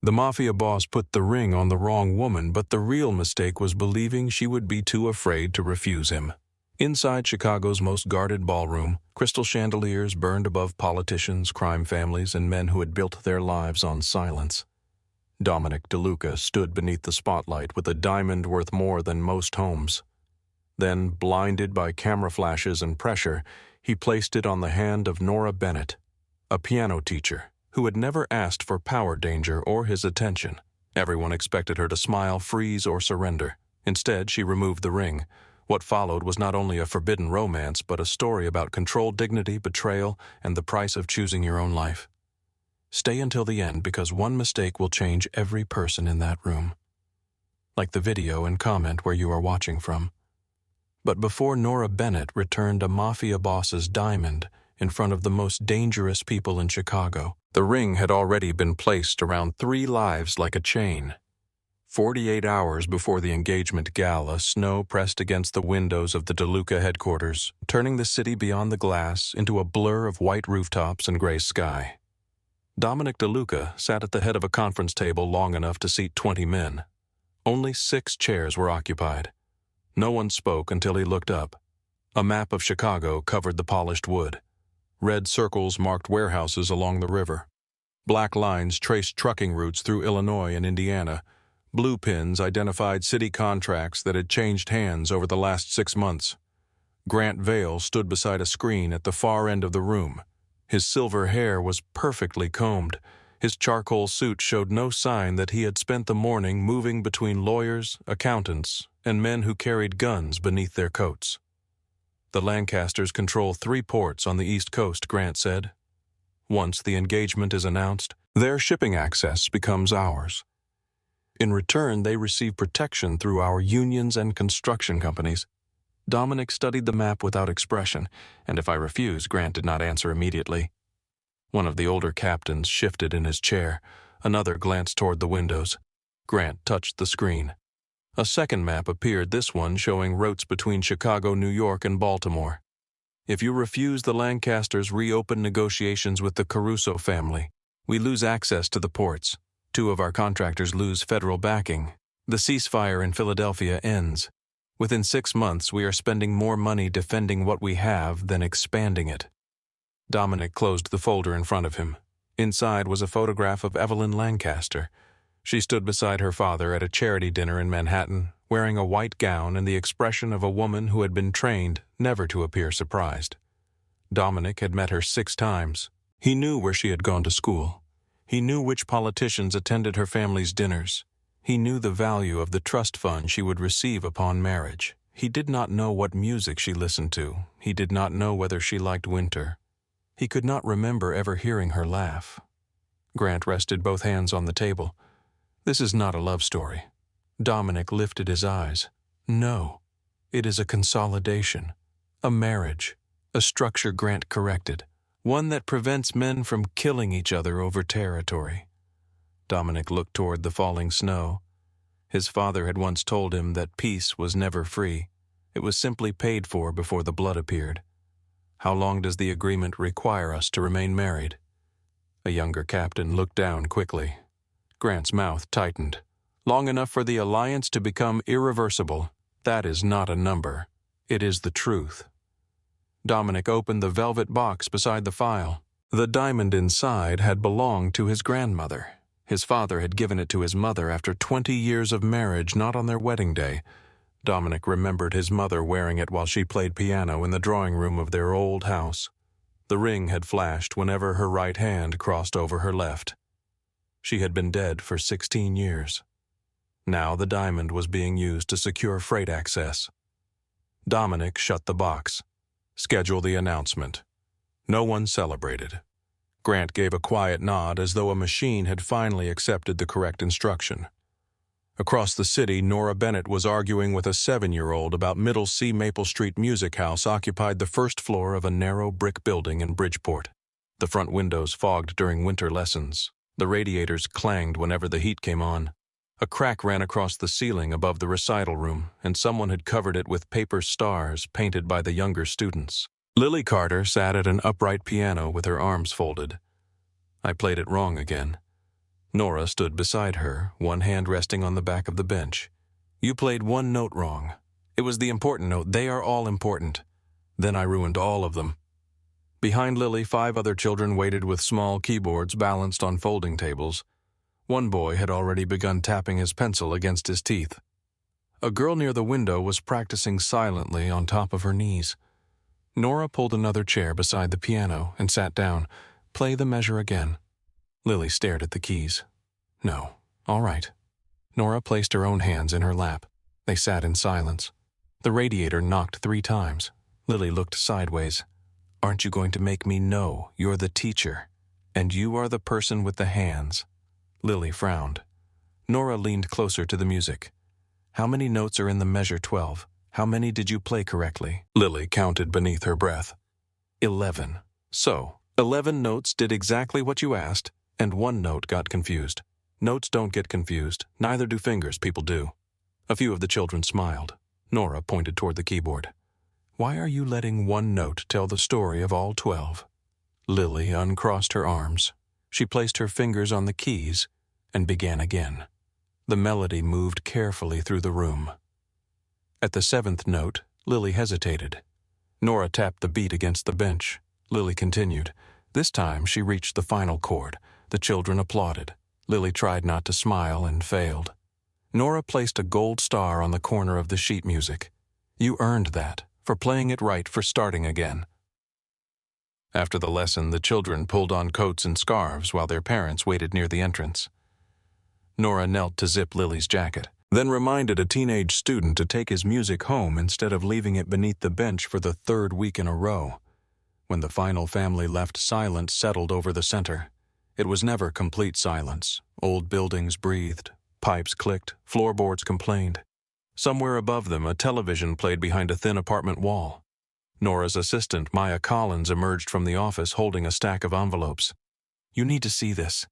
The Mafia boss put the ring on the wrong woman, but the real mistake was believing she would be too afraid to refuse him. Inside Chicago's most guarded ballroom, crystal chandeliers burned above politicians, crime families, and men who had built their lives on silence. Dominic DeLuca stood beneath the spotlight with a diamond worth more than most homes. Then, blinded by camera flashes and pressure, he placed it on the hand of Nora Bennett, a piano teacher who had never asked for power danger or his attention. Everyone expected her to smile, freeze, or surrender. Instead, she removed the ring. What followed was not only a forbidden romance, but a story about control, dignity, betrayal, and the price of choosing your own life. Stay until the end, because one mistake will change every person in that room. Like the video and comment where you are watching from. But before Nora Bennett returned a Mafia boss's diamond in front of the most dangerous people in Chicago, the ring had already been placed around 3 lives like a chain. 48 hours before the engagement gala, snow pressed against the windows of the DeLuca headquarters, turning the city beyond the glass into a blur of white rooftops and gray sky. Dominic DeLuca sat at the head of a conference table long enough to seat 20 men. Only 6 chairs were occupied. No one spoke until he looked up. A map of Chicago covered the polished wood. Red circles marked warehouses along the river. Black lines traced trucking routes through Illinois and Indiana. Blue pins identified city contracts that had changed hands over the last 6 months. Grant Vail stood beside a screen at the far end of the room. His silver hair was perfectly combed. His charcoal suit showed no sign that he had spent the morning moving between lawyers, accountants, and men who carried guns beneath their coats. The Lancasters control 3 ports on the East Coast, Grant said. Once the engagement is announced, their shipping access becomes ours. In return, they receive protection through our unions and construction companies. Dominic studied the map without expression, and if I refused, Grant did not answer immediately. One of the older captains shifted in his chair. Another glanced toward the windows. Grant touched the screen. A second map appeared, this one showing routes between Chicago, New York, and Baltimore. If you refuse, the Lancasters reopen negotiations with the Caruso family. We lose access to the ports. 2 of our contractors lose federal backing. The ceasefire in Philadelphia ends. Within 6 months, we are spending more money defending what we have than expanding it. Dominic closed the folder in front of him. Inside was a photograph of Evelyn Lancaster. She stood beside her father at a charity dinner in Manhattan, wearing a white gown and the expression of a woman who had been trained never to appear surprised. Dominic had met her 6 times. He knew where she had gone to school. He knew which politicians attended her family's dinners. He knew the value of the trust fund she would receive upon marriage. He did not know what music she listened to. He did not know whether she liked winter. He could not remember ever hearing her laugh. Grant rested both hands on the table. This is not a love story. Dominic lifted his eyes. No, it is a consolidation, a marriage, a structure, Grant corrected, one that prevents men from killing each other over territory. Dominic looked toward the falling snow. His father had once told him that peace was never free. It was simply paid for before the blood appeared. How long does the agreement require us to remain married? A younger captain looked down quickly. Grant's mouth tightened. Long enough for the alliance to become irreversible. That is not a number. It is the truth. Dominic opened the velvet box beside the file. The diamond inside had belonged to his grandmother. His father had given it to his mother after 20 years of marriage, not on their wedding day. Dominic remembered his mother wearing it while she played piano in the drawing room of their old house. The ring had flashed whenever her right hand crossed over her left. She had been dead for 16 years. Now the diamond was being used to secure freight access. Dominic shut the box. Schedule the announcement. No one celebrated. Grant gave a quiet nod as though a machine had finally accepted the correct instruction. Across the city, Nora Bennett was arguing with a 7-year-old about Middle C. Maple Street Music House occupied the first floor of a narrow brick building in Bridgeport. The front windows fogged during winter lessons. The radiators clanged whenever the heat came on. A crack ran across the ceiling above the recital room, and someone had covered it with paper stars painted by the younger students. Lily Carter sat at an upright piano with her arms folded. I played it wrong again. Nora stood beside her, one hand resting on the back of the bench. You played one note wrong. It was the important note. They are all important. Then I ruined all of them. Behind Lily, 5 other children waited with small keyboards balanced on folding tables. One boy had already begun tapping his pencil against his teeth. A girl near the window was practicing silently on top of her knees. Nora pulled another chair beside the piano and sat down. Play the measure again. Lily stared at the keys. No. All right. Nora placed her own hands in her lap. They sat in silence. The radiator knocked 3 times. Lily looked sideways. Aren't you going to make me know you're the teacher? And you are the person with the hands. Lily frowned. Nora leaned closer to the music. How many notes are in the measure 12? How many did you play correctly? Lily counted beneath her breath. 11. So, 11 notes did exactly what you asked, and 1 note got confused. Notes don't get confused, neither do fingers, people do. A few of the children smiled. Nora pointed toward the keyboard. Why are you letting 1 note tell the story of all 12? Lily uncrossed her arms. She placed her fingers on the keys and began again. The melody moved carefully through the room. At the 7th note, Lily hesitated. Nora tapped the beat against the bench. Lily continued. This time she reached the final chord. The children applauded. Lily tried not to smile and failed. Nora placed a gold star on the corner of the sheet music. You earned that, for playing it right, for starting again. After the lesson, the children pulled on coats and scarves while their parents waited near the entrance. Nora knelt to zip Lily's jacket, then reminded a teenage student to take his music home instead of leaving it beneath the bench for the 3rd week in a row. When the final family left, silence settled over the center. It was never complete silence. Old buildings breathed, pipes clicked, floorboards complained. Somewhere above them, a television played behind a thin apartment wall. Nora's assistant, Maya Collins, emerged from the office holding a stack of envelopes. You need to see this.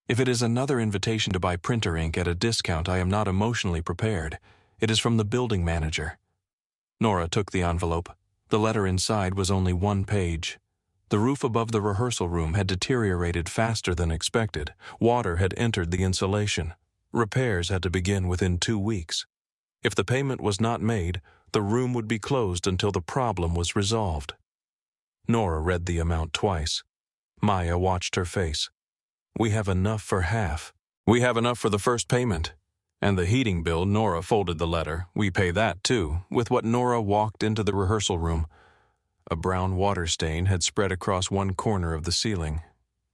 If it is another invitation to buy printer ink at a discount, I am not emotionally prepared. It is from the building manager. Nora took the envelope. The letter inside was only 1 page. The roof above the rehearsal room had deteriorated faster than expected. Water had entered the insulation. Repairs had to begin within 2 weeks. If the payment was not made, the room would be closed until the problem was resolved. Nora read the amount twice. Maya watched her face. We have enough for half. We have enough for the first payment. And the heating bill. Nora folded the letter. We pay that too, with what Nora walked into the rehearsal room. A brown water stain had spread across one corner of the ceiling.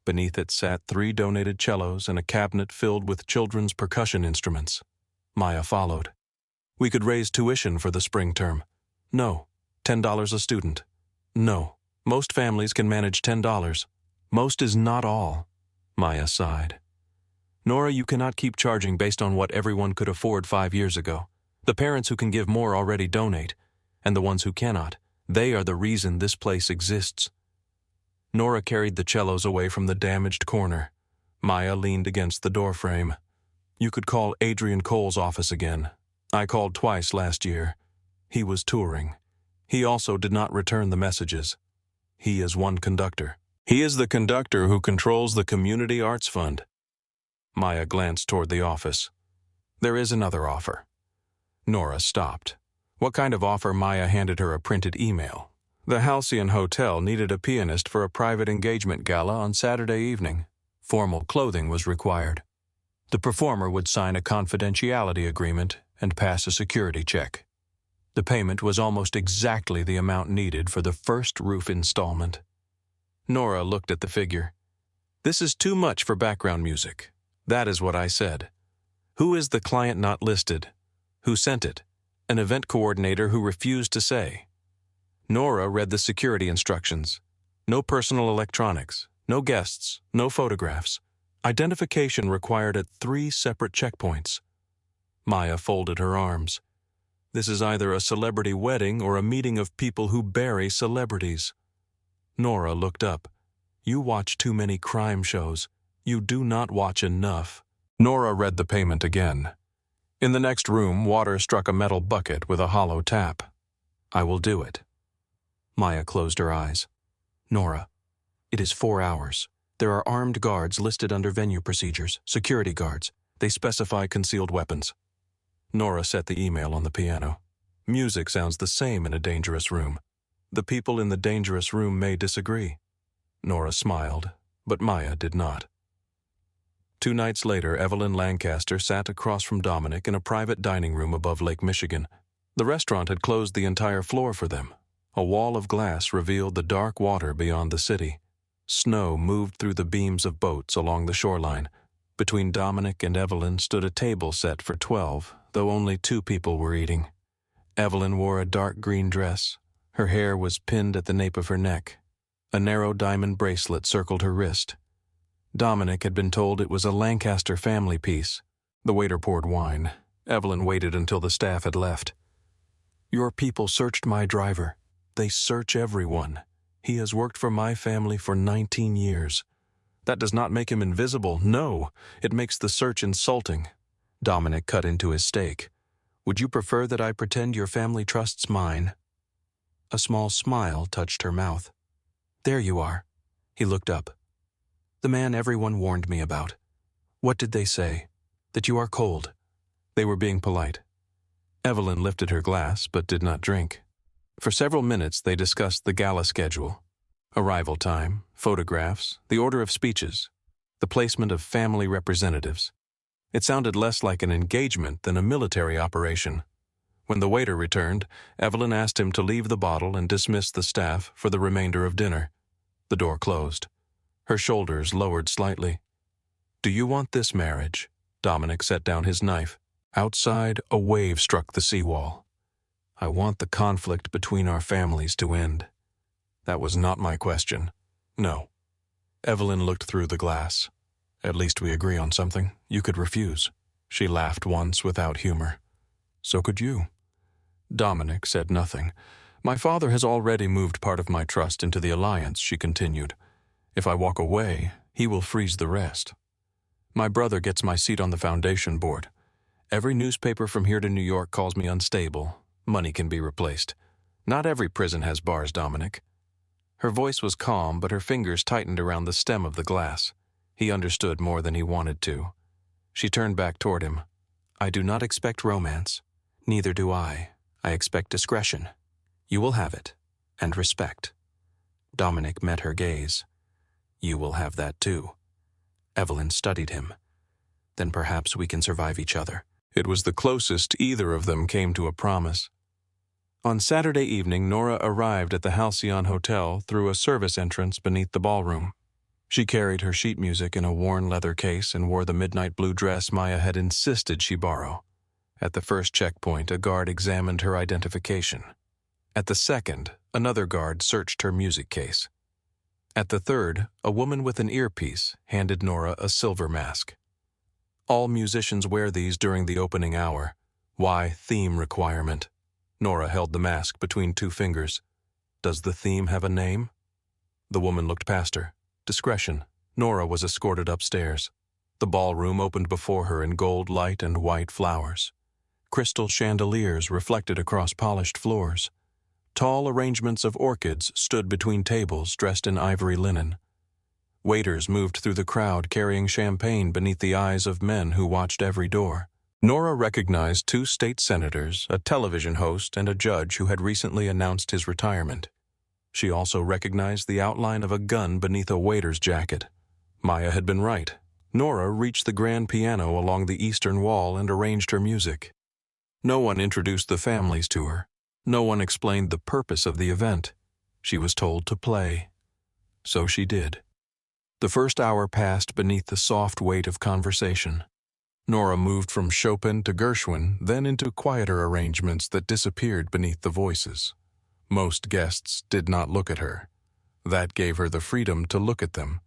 Beneath it sat 3 donated cellos and a cabinet filled with children's percussion instruments. Maya followed. We could raise tuition for the spring term. No. $10 a student. No. Most families can manage $10. Most is not all. Maya sighed. Nora, you cannot keep charging based on what everyone could afford 5 years ago. The parents who can give more already donate, and the ones who cannot, they are the reason this place exists. Nora carried the cellos away from the damaged corner. Maya leaned against the doorframe. You could call Adrian Cole's office again. I called twice last year. He was touring. He also did not return the messages. He is one conductor. He is the conductor who controls the Community Arts Fund. Maya glanced toward the office. There is another offer. Nora stopped. What kind of offer? Maya handed her a printed email. The Halcyon Hotel needed a pianist for a private engagement gala on Saturday evening. Formal clothing was required. The performer would sign a confidentiality agreement and pass a security check. The payment was almost exactly the amount needed for the first roof installment. Nora looked at the figure. This is too much for background music. That is what I said. Who is the client not listed? Who sent it? An event coordinator who refused to say. Nora read the security instructions. No personal electronics, no guests, no photographs. Identification required at 3 separate checkpoints. Maya folded her arms. This is either a celebrity wedding or a meeting of people who bury celebrities. Nora looked up. You watch too many crime shows. You do not watch enough. Nora read the payment again. In the next room, water struck a metal bucket with a hollow tap. I will do it. Maya closed her eyes. Nora, it is 4 hours. There are armed guards listed under venue procedures, security guards. They specify concealed weapons. Nora set the email on the piano. Music sounds the same in a dangerous room. The people in the dangerous room may disagree. Nora smiled, but Maya did not. 2 nights later, Evelyn Lancaster sat across from Dominic in a private dining room above Lake Michigan. The restaurant had closed the entire floor for them. A wall of glass revealed the dark water beyond the city. Snow moved through the beams of boats along the shoreline. Between Dominic and Evelyn stood a table set for 12, though only 2 people were eating. Evelyn wore a dark green dress. Her hair was pinned at the nape of her neck. A narrow diamond bracelet circled her wrist. Dominic had been told it was a Lancaster family piece. The waiter poured wine. Evelyn waited until the staff had left. "Your people searched my driver. They search everyone. He has worked for my family for 19 years. That does not make him invisible. No, it makes the search insulting." Dominic cut into his steak. "Would you prefer that I pretend your family trusts mine?" A small smile touched her mouth. "There you are." He looked up. "The man everyone warned me about. What did they say? That you are cold." They were being polite. Evelyn lifted her glass but did not drink. For several minutes they discussed the gala schedule. Arrival time, photographs, the order of speeches, the placement of family representatives. It sounded less like an engagement than a military operation. When the waiter returned, Evelyn asked him to leave the bottle and dismiss the staff for the remainder of dinner. The door closed. Her shoulders lowered slightly. "Do you want this marriage?" Dominic set down his knife. Outside, a wave struck the seawall. "I want the conflict between our families to end." "That was not my question." "No." Evelyn looked through the glass. "At least we agree on something. You could refuse." She laughed once without humor. "So could you." Dominic said nothing. "My father has already moved part of my trust into the alliance," she continued. "If I walk away, he will freeze the rest. My brother gets my seat on the foundation board. Every newspaper from here to New York calls me unstable. Money can be replaced. Not every prison has bars, Dominic." Her voice was calm, but her fingers tightened around the stem of the glass. He understood more than he wanted to. She turned back toward him. "I do not expect romance. Neither do I. I expect discretion. You will have it. And respect." Dominic met her gaze. "You will have that too." Evelyn studied him. "Then perhaps we can survive each other." It was the closest either of them came to a promise. On Saturday evening, Nora arrived at the Halcyon Hotel through a service entrance beneath the ballroom. She carried her sheet music in a worn leather case and wore the midnight blue dress Maya had insisted she borrow. At the first checkpoint, a guard examined her identification. At the second, another guard searched her music case. At the third, a woman with an earpiece handed Nora a silver mask. All musicians wear these during the opening hour. Why theme requirement? Nora held the mask between 2 fingers. Does the theme have a name? The woman looked past her. Discretion. Nora was escorted upstairs. The ballroom opened before her in gold light and white flowers. Crystal chandeliers reflected across polished floors. Tall arrangements of orchids stood between tables dressed in ivory linen. Waiters moved through the crowd carrying champagne beneath the eyes of men who watched every door. Nora recognized 2 state senators, a television host, and a judge who had recently announced his retirement. She also recognized the outline of a gun beneath a waiter's jacket. Maya had been right. Nora reached the grand piano along the eastern wall and arranged her music. No one introduced the families to her. No one explained the purpose of the event. She was told to play. So she did. The first hour passed beneath the soft weight of conversation. Nora moved from Chopin to Gershwin, then into quieter arrangements that disappeared beneath the voices. Most guests did not look at her. That gave her the freedom to look at them.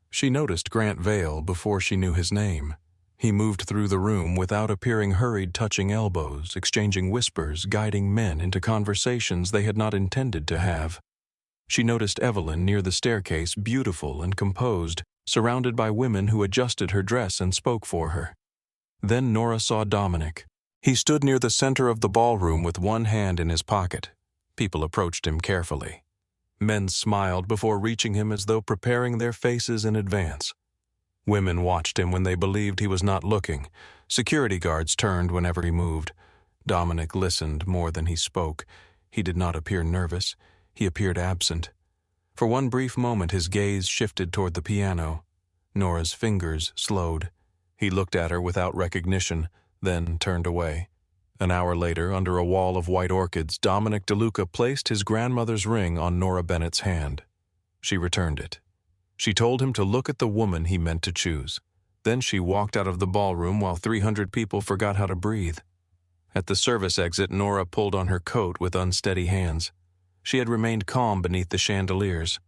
She noticed Grant Vail before she knew his name. He moved through the room without appearing hurried, touching elbows, exchanging whispers, guiding men into conversations they had not intended to have. She noticed Evelyn near the staircase, beautiful and composed, surrounded by women who adjusted her dress and spoke for her. Then Nora saw Dominic. He stood near the center of the ballroom with one hand in his pocket. People approached him carefully. Men smiled before reaching him as though preparing their faces in advance. Women watched him when they believed he was not looking. Security guards turned whenever he moved. Dominic listened more than he spoke. He did not appear nervous. He appeared absent. For one brief moment his gaze shifted toward the piano. Nora's fingers slowed. He looked at her without recognition, then turned away. An hour later, under a wall of white orchids, Dominic DeLuca placed his grandmother's ring on Nora Bennett's hand. She returned it. She told him to look at the woman he meant to choose. Then she walked out of the ballroom while 300 people forgot how to breathe. At the service exit, Nora pulled on her coat with unsteady hands. She had remained calm beneath the chandeliers.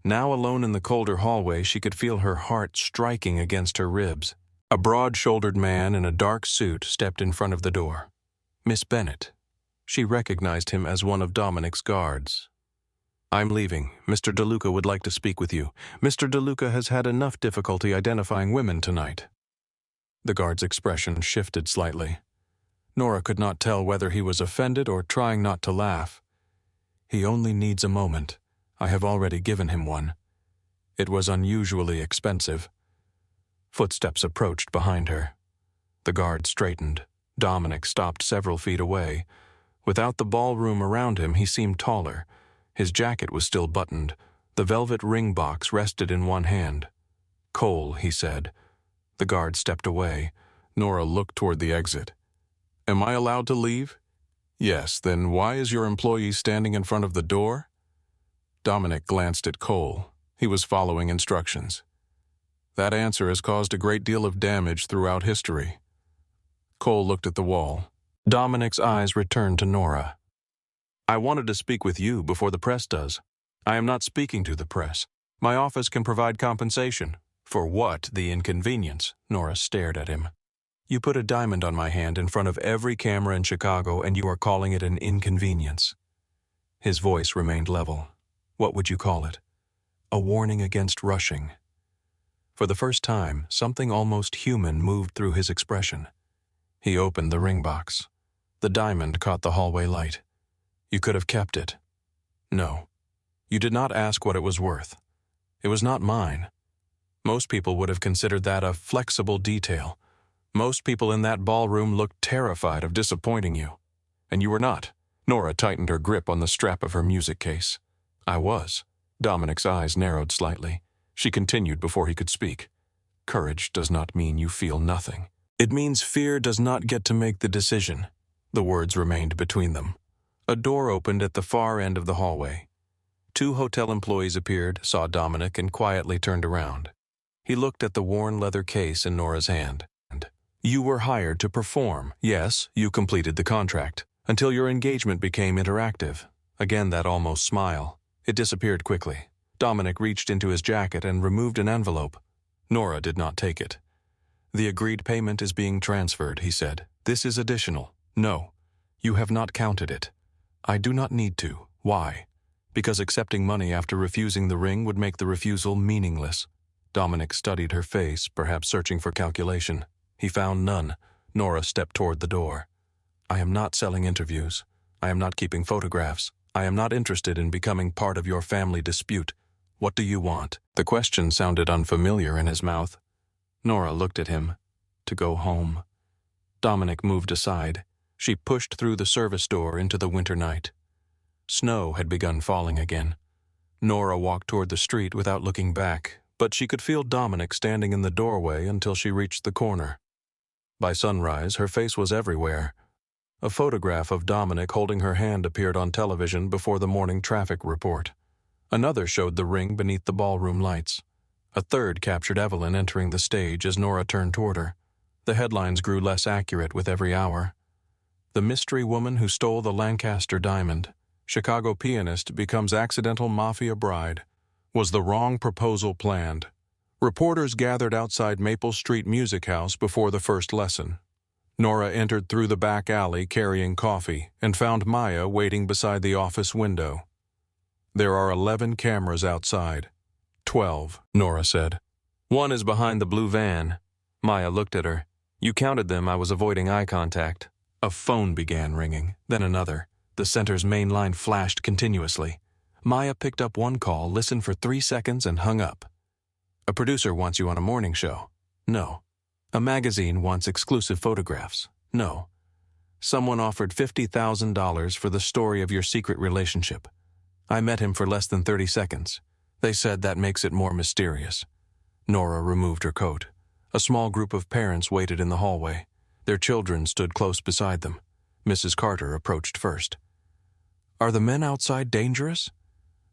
Now alone in the colder hallway, she could feel her heart striking against her ribs. A broad-shouldered man in a dark suit stepped in front of the door. Miss Bennett. She recognized him as one of Dominic's guards. "I'm leaving. Mr. DeLuca would like to speak with you. Mr. DeLuca has had enough difficulty identifying women tonight." The guard's expression shifted slightly. Nora could not tell whether he was offended or trying not to laugh. "He only needs a moment. I have already given him one. It was unusually expensive." Footsteps approached behind her. The guard straightened. Dominic stopped several feet away. Without the ballroom around him, he seemed taller. His jacket was still buttoned. The velvet ring box rested in one hand. "Cole," he said. The guard stepped away. Nora looked toward the exit. "Am I allowed to leave?" "Yes, then why is your employee standing in front of the door?" Dominic glanced at Cole. He was following instructions. "That answer has caused a great deal of damage throughout history." Cole looked at the wall. Dominic's eyes returned to Nora. "I wanted to speak with you before the press does. I am not speaking to the press. My office can provide compensation." "For what, the inconvenience?" Nora stared at him. "You put a diamond on my hand in front of every camera in Chicago, and you are calling it an inconvenience." His voice remained level. "What would you call it?" "A warning against rushing." For the first time, something almost human moved through his expression. He opened the ring box. The diamond caught the hallway light. "You could have kept it." "No. You did not ask what it was worth. It was not mine. Most people would have considered that a flexible detail. Most people in that ballroom looked terrified of disappointing you. And you were not." Nora tightened her grip on the strap of her music case. "I was." Dominic's eyes narrowed slightly. She continued before he could speak. "Courage does not mean you feel nothing. It means fear does not get to make the decision." The words remained between them. A door opened at the far end of the hallway. 2 hotel employees appeared, saw Dominic, and quietly turned around. He looked at the worn leather case in Nora's hand. "You were hired to perform. Yes, you completed the contract, until your engagement became interactive." Again that almost smile. It disappeared quickly. Dominic reached into his jacket and removed an envelope. Nora did not take it. "The agreed payment is being transferred," he said. "This is additional." "No, you have not counted it." "I do not need to." "Why?" "Because accepting money after refusing the ring would make the refusal meaningless." Dominic studied her face, perhaps searching for calculation. He found none. Nora stepped toward the door. "I am not selling interviews. I am not keeping photographs. I am not interested in becoming part of your family dispute. What do you want?" The question sounded unfamiliar in his mouth. Nora looked at him. "To go home." Dominic moved aside. She pushed through the service door into the winter night. Snow had begun falling again. Nora walked toward the street without looking back, but she could feel Dominic standing in the doorway until she reached the corner. By sunrise, her face was everywhere. A photograph of Dominic holding her hand appeared on television before the morning traffic report. Another showed the ring beneath the ballroom lights. A third captured Evelyn entering the stage as Nora turned toward her. The headlines grew less accurate with every hour. "The mystery woman who stole the Lancaster diamond. Chicago pianist becomes accidental Mafia bride. Was the wrong proposal planned?" Reporters gathered outside Maple Street Music House before the first lesson. Nora entered through the back alley carrying coffee and found Maya waiting beside the office window. "There are 11 cameras outside." 12, Nora said. "One is behind the blue van." Maya looked at her. "You counted them. I was avoiding eye contact." A phone began ringing, then another. The center's main line flashed continuously. Maya picked up one call, listened for 3 seconds, and hung up. A producer wants you on a morning show. No. A magazine wants exclusive photographs. No. Someone offered $50,000 for the story of your secret relationship. I met him for less than 30 seconds. They said that makes it more mysterious. Nora removed her coat. A small group of parents waited in the hallway. Their children stood close beside them. Mrs. Carter approached first. Are the men outside dangerous?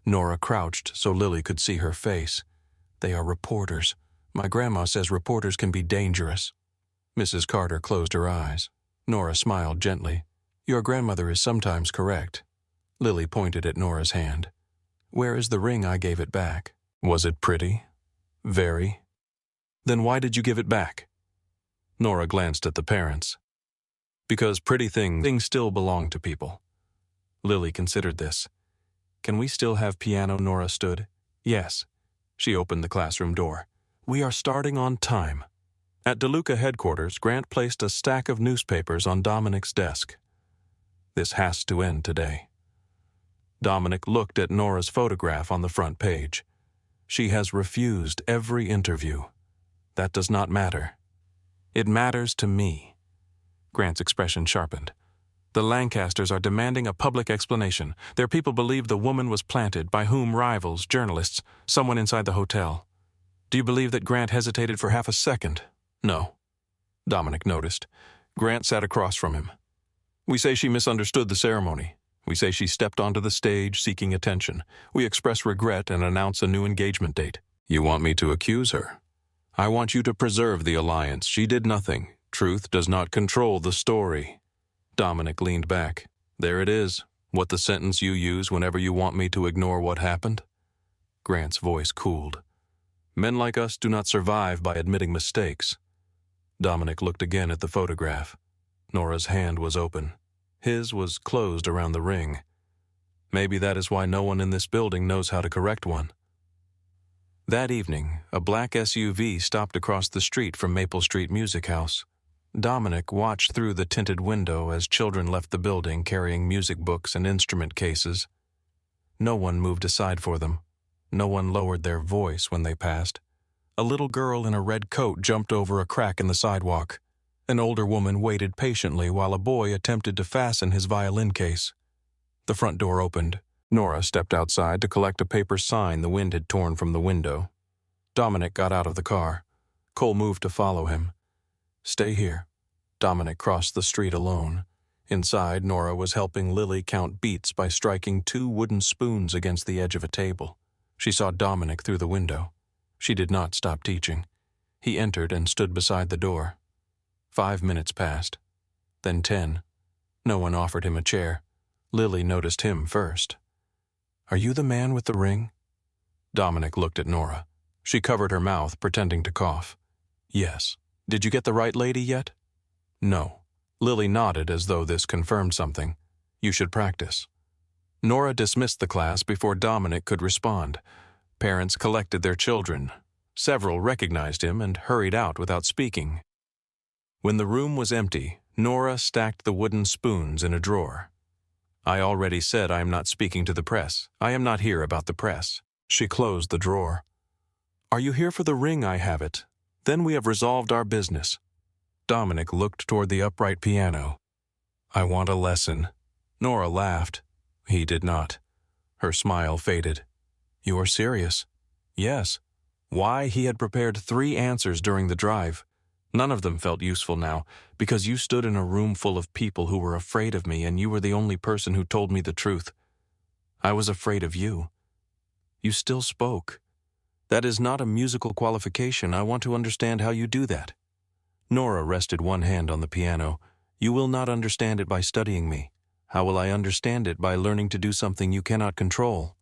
Nora crouched so Lily could see her face. They are reporters. My grandma says reporters can be dangerous. Mrs. Carter closed her eyes. Nora smiled gently. Your grandmother is sometimes correct. Lily pointed at Nora's hand. Where is the ring I gave it back? Was it pretty? Very. Then why did you give it back? Nora glanced at the parents. Because pretty things still belong to people. Lily considered this. Can we still have piano? Nora stood. Yes. She opened the classroom door. We are starting on time. At DeLuca headquarters, Grant placed a stack of newspapers on Dominic's desk. This has to end today. Dominic looked at Nora's photograph on the front page. She has refused every interview. That does not matter. It matters to me. Grant's expression sharpened. The Lancasters are demanding a public explanation. Their people believe the woman was planted. By whom? Rivals, journalists, someone inside the hotel. Do you believe that Grant hesitated for half a second? No. Dominic noticed. Grant sat across from him. We say she misunderstood the ceremony. We say she stepped onto the stage seeking attention. We express regret and announce a new engagement date. You want me to accuse her? I want you to preserve the alliance. She did nothing. Truth does not control the story. Dominic leaned back. There it is. What the sentence you use whenever you want me to ignore what happened? Grant's voice cooled. Men like us do not survive by admitting mistakes. Dominic looked again at the photograph. Nora's hand was open. His was closed around the ring. Maybe that is why no one in this building knows how to correct one. That evening, a black SUV stopped across the street from Maple Street Music House. Dominic watched through the tinted window as children left the building carrying music books and instrument cases. No one moved aside for them. No one lowered their voice when they passed. A little girl in a red coat jumped over a crack in the sidewalk. An older woman waited patiently while a boy attempted to fasten his violin case. The front door opened. Nora stepped outside to collect a paper sign the wind had torn from the window. Dominic got out of the car. Cole moved to follow him. Stay here. Dominic crossed the street alone. Inside, Nora was helping Lily count beats by striking 2 wooden spoons against the edge of a table. She saw Dominic through the window. She did not stop teaching. He entered and stood beside the door. 5 minutes passed. Then 10. No one offered him a chair. Lily noticed him first. Are you the man with the ring? Dominic looked at Nora. She covered her mouth, pretending to cough. Yes. Did you get the right lady yet? No. Lily nodded as though this confirmed something. You should practice. Nora dismissed the class before Dominic could respond. Parents collected their children. Several recognized him and hurried out without speaking. When the room was empty, Nora stacked the wooden spoons in a drawer. I already said I am not speaking to the press. I am not here about the press. She closed the drawer. Are you here for the ring? I have it. Then we have resolved our business. Dominic looked toward the upright piano. I want a lesson. Nora laughed. He did not. Her smile faded. You are serious? Yes. Why? He had prepared 3 answers during the drive. None of them felt useful now, because you stood in a room full of people who were afraid of me, and you were the only person who told me the truth. I was afraid of you. You still spoke. That is not a musical qualification. I want to understand how you do that. Nora rested one hand on the piano. You will not understand it by studying me. How will I understand it? By learning to do something you cannot control.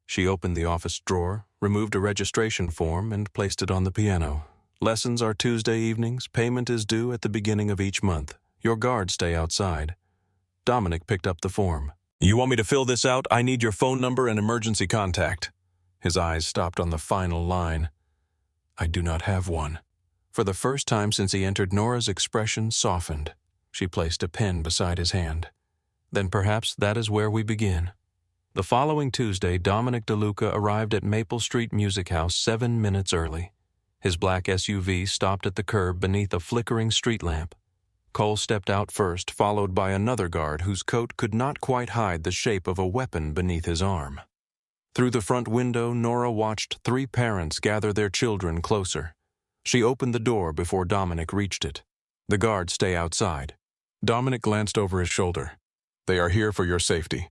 She opened the office drawer, removed a registration form, and placed it on the piano. Lessons are Tuesday evenings. Payment is due at the beginning of each month. Your guards stay outside. Dominic picked up the form. You want me to fill this out? I need your phone number and emergency contact. His eyes stopped on the final line. I do not have one. For the first time since he entered, Nora's expression softened. She placed a pen beside his hand. Then perhaps that is where we begin. The following Tuesday, Dominic DeLuca arrived at Maple Street Music House 7 minutes early. His black SUV stopped at the curb beneath a flickering street lamp. Cole stepped out first, followed by another guard whose coat could not quite hide the shape of a weapon beneath his arm. Through the front window, Nora watched 3 parents gather their children closer. She opened the door before Dominic reached it. The guards stay outside. Dominic glanced over his shoulder. They are here for your safety.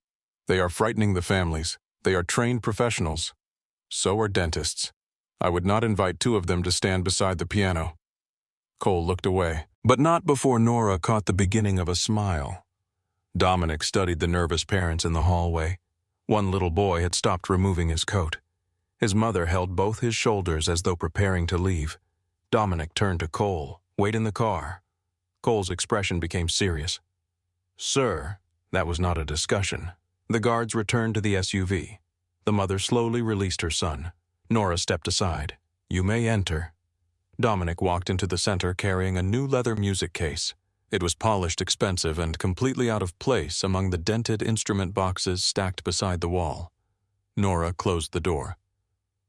They are frightening the families. They are trained professionals. So are dentists. I would not invite 2 of them to stand beside the piano. Cole looked away, but not before Nora caught the beginning of a smile. Dominic studied the nervous parents in the hallway. One little boy had stopped removing his coat. His mother held both his shoulders as though preparing to leave. Dominic turned to Cole. Wait in the car. Cole's expression became serious. Sir, that was not a discussion. The guards returned to the SUV. The mother slowly released her son. Nora stepped aside. You may enter. Dominic walked into the center carrying a new leather music case. It was polished, expensive, and completely out of place among the dented instrument boxes stacked beside the wall. Nora closed the door.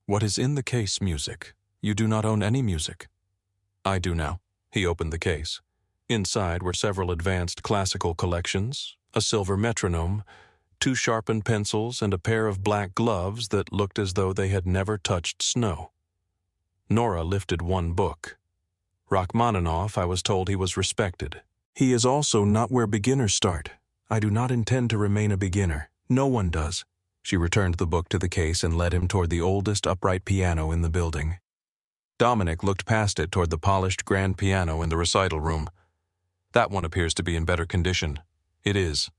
What is in the case music? You do not own any music. I do now. He opened the case. Inside were several advanced classical collections, a silver metronome, 2 sharpened pencils, and a pair of black gloves that looked as though they had never touched snow. Nora lifted one book. Rachmaninoff, I was told he was respected. He is also not where beginners start. I do not intend to remain a beginner. No one does. She returned the book to the case and led him toward the oldest upright piano in the building. Dominic looked past it toward the polished grand piano in the recital room. That one appears to be in better condition. It is.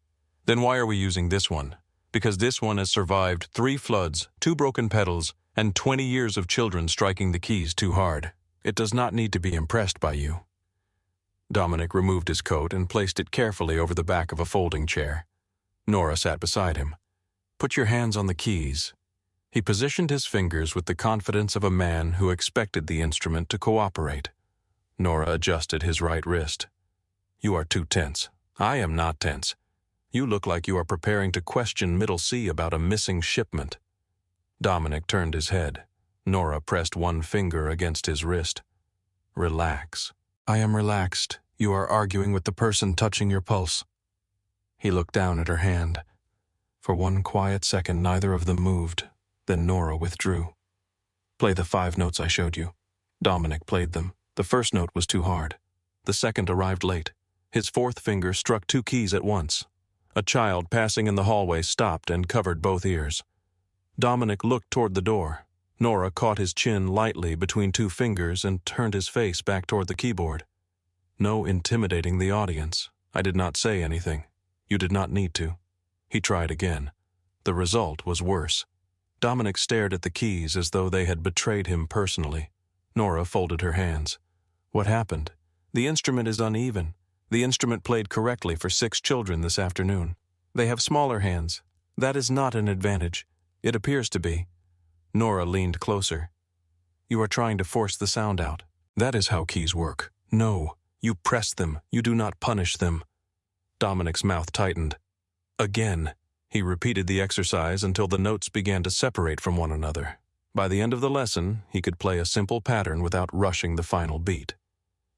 Then why are we using this one? Because this one has survived 3 floods, 2 broken pedals, and 20 years of children striking the keys too hard. It does not need to be impressed by you. Dominic removed his coat and placed it carefully over the back of a folding chair. Nora sat beside him. Put your hands on the keys. He positioned his fingers with the confidence of a man who expected the instrument to cooperate. Nora adjusted his right wrist. You are too tense. I am not tense. You look like you are preparing to question Middle C about a missing shipment. Dominic turned his head. Nora pressed one finger against his wrist. Relax. I am relaxed. You are arguing with the person touching your pulse. He looked down at her hand. For one quiet second, neither of them moved. Then Nora withdrew. Play the 5 notes I showed you. Dominic played them. The first note was too hard. The second arrived late. His 4th finger struck 2 keys at once. A child passing in the hallway stopped and covered both ears. Dominic looked toward the door. Nora caught his chin lightly between 2 fingers and turned his face back toward the keyboard. No intimidating the audience. I did not say anything. You did not need to. He tried again. The result was worse. Dominic stared at the keys as though they had betrayed him personally. Nora folded her hands. What happened? The instrument is uneven. The instrument played correctly for 6 children this afternoon. They have smaller hands. That is not an advantage. It appears to be. Nora leaned closer. You are trying to force the sound out. That is how keys work. No, you press them. You do not punish them. Dominic's mouth tightened. Again. He repeated the exercise until the notes began to separate from one another. By the end of the lesson, he could play a simple pattern without rushing the final beat.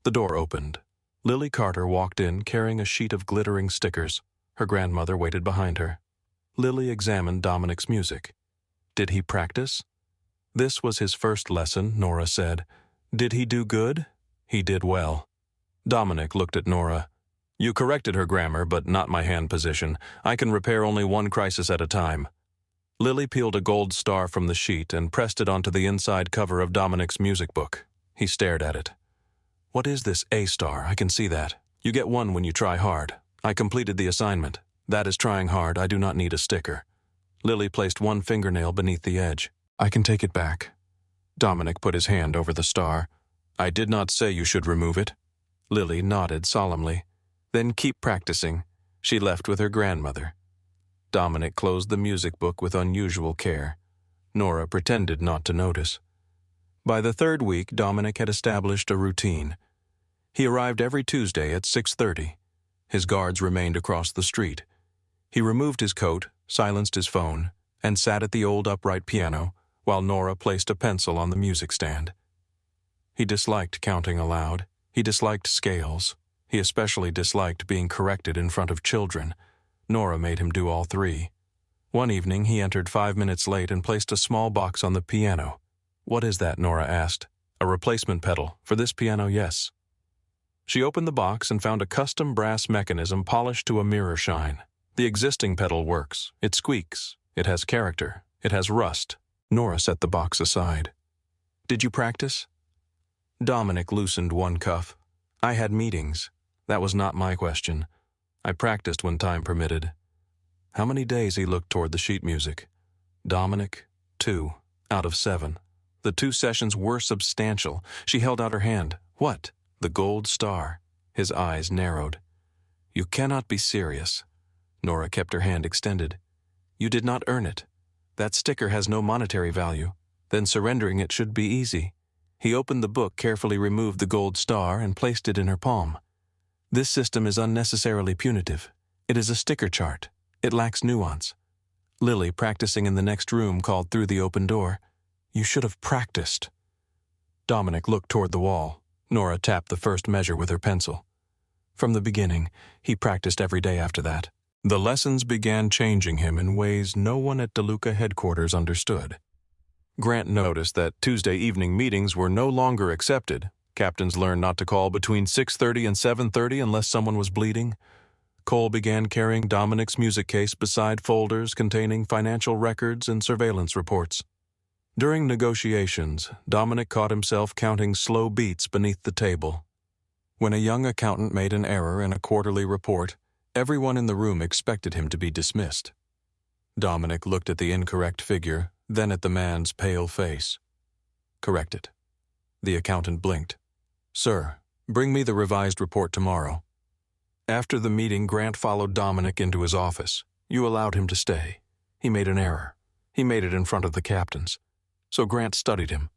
The door opened. Lily Carter walked in carrying a sheet of glittering stickers. Her grandmother waited behind her. Lily examined Dominic's music. Did he practice? This was his first lesson, Nora said. Did he do good? He did well. Dominic looked at Nora. You corrected her grammar, but not my hand position. I can repair only one crisis at a time. Lily peeled a gold star from the sheet and pressed it onto the inside cover of Dominic's music book. He stared at it. What is this A star? I can see that. You get 1 when you try hard. I completed the assignment. That is trying hard. I do not need a sticker. Lily placed 1 fingernail beneath the edge. I can take it back. Dominic put his hand over the star. I did not say you should remove it. Lily nodded solemnly. Then keep practicing. She left with her grandmother. Dominic closed the music book with unusual care. Nora pretended not to notice. By the 3rd week, Dominic had established a routine. He arrived every Tuesday at 6:30. His guards remained across the street. He removed his coat, silenced his phone, and sat at the old upright piano while Nora placed a pencil on the music stand. He disliked counting aloud. He disliked scales. He especially disliked being corrected in front of children. Nora made him do all three. One evening, he entered 5 minutes late and placed a small box on the piano. "What is that?" Nora asked. "A replacement pedal. For this piano, yes." She opened the box and found a custom brass mechanism polished to a mirror shine. The existing pedal works. It squeaks. It has character. It has rust. Nora set the box aside. "Did you practice?" Dominic loosened one cuff. "I had meetings. That was not my question. I practiced when time permitted." How many days? He looked toward the sheet music. Dominic, 2 out of 7. The 2 sessions were substantial. She held out her hand. "What?" "The gold star." His eyes narrowed. "You cannot be serious." Nora kept her hand extended. "You did not earn it. That sticker has no monetary value. Then surrendering it should be easy." He opened the book, carefully removed the gold star, and placed it in her palm. "This system is unnecessarily punitive. It is a sticker chart. It lacks nuance." Lily, practicing in the next room, called through the open door, "You should have practiced." Dominic looked toward the wall. Nora tapped the first measure with her pencil. From the beginning, he practiced every day after that. The lessons began changing him in ways no one at DeLuca headquarters understood. Grant noticed that Tuesday evening meetings were no longer accepted. Captains learned not to call between 6:30 and 7:30 unless someone was bleeding. Cole began carrying Dominic's music case beside folders containing financial records and surveillance reports. During negotiations, Dominic caught himself counting slow beats beneath the table. When a young accountant made an error in a quarterly report, everyone in the room expected him to be dismissed. Dominic looked at the incorrect figure, then at the man's pale face. "Correct it." The accountant blinked. "Sir, bring me the revised report tomorrow." After the meeting, Grant followed Dominic into his office. "You allowed him to stay. He made an error. He made it in front of the captains. So Grant studied him.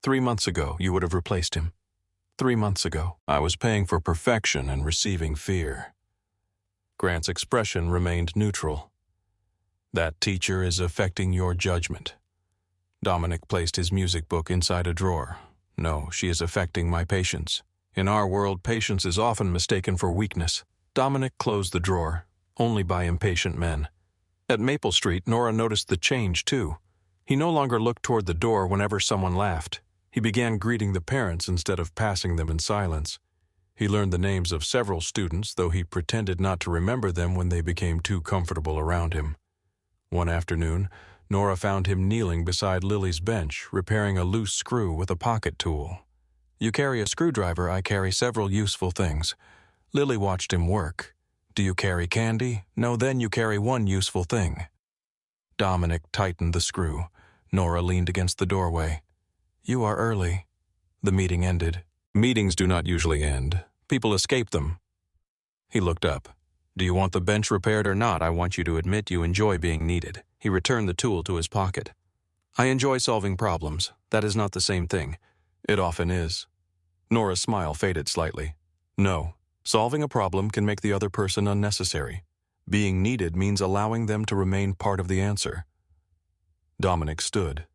3 months ago, you would have replaced him. 3 months ago, I was paying for perfection and receiving fear." Grant's expression remained neutral. "That teacher is affecting your judgment." Dominic placed his music book inside a drawer. "No, she is affecting my patience. In our world, patience is often mistaken for weakness." Dominic closed the drawer, only by impatient men. At Maple Street, Nora noticed the change, too. He no longer looked toward the door whenever someone laughed. He began greeting the parents instead of passing them in silence. He learned the names of several students, though he pretended not to remember them when they became too comfortable around him. One afternoon, Nora found him kneeling beside Lily's bench, repairing a loose screw with a pocket tool. "You carry a screwdriver, I carry several useful things." Lily watched him work. "Do you carry candy? No, then you carry one useful thing." Dominic tightened the screw. Nora leaned against the doorway. "You are early." The meeting ended. Meetings do not usually end. People escape them. He looked up. "Do you want the bench repaired or not? I want you to admit you enjoy being needed." He returned the tool to his pocket. "I enjoy solving problems. That is not the same thing." "It often is." Nora's smile faded slightly. "No. Solving a problem can make the other person unnecessary. Being needed means allowing them to remain part of the answer." Dominic stood.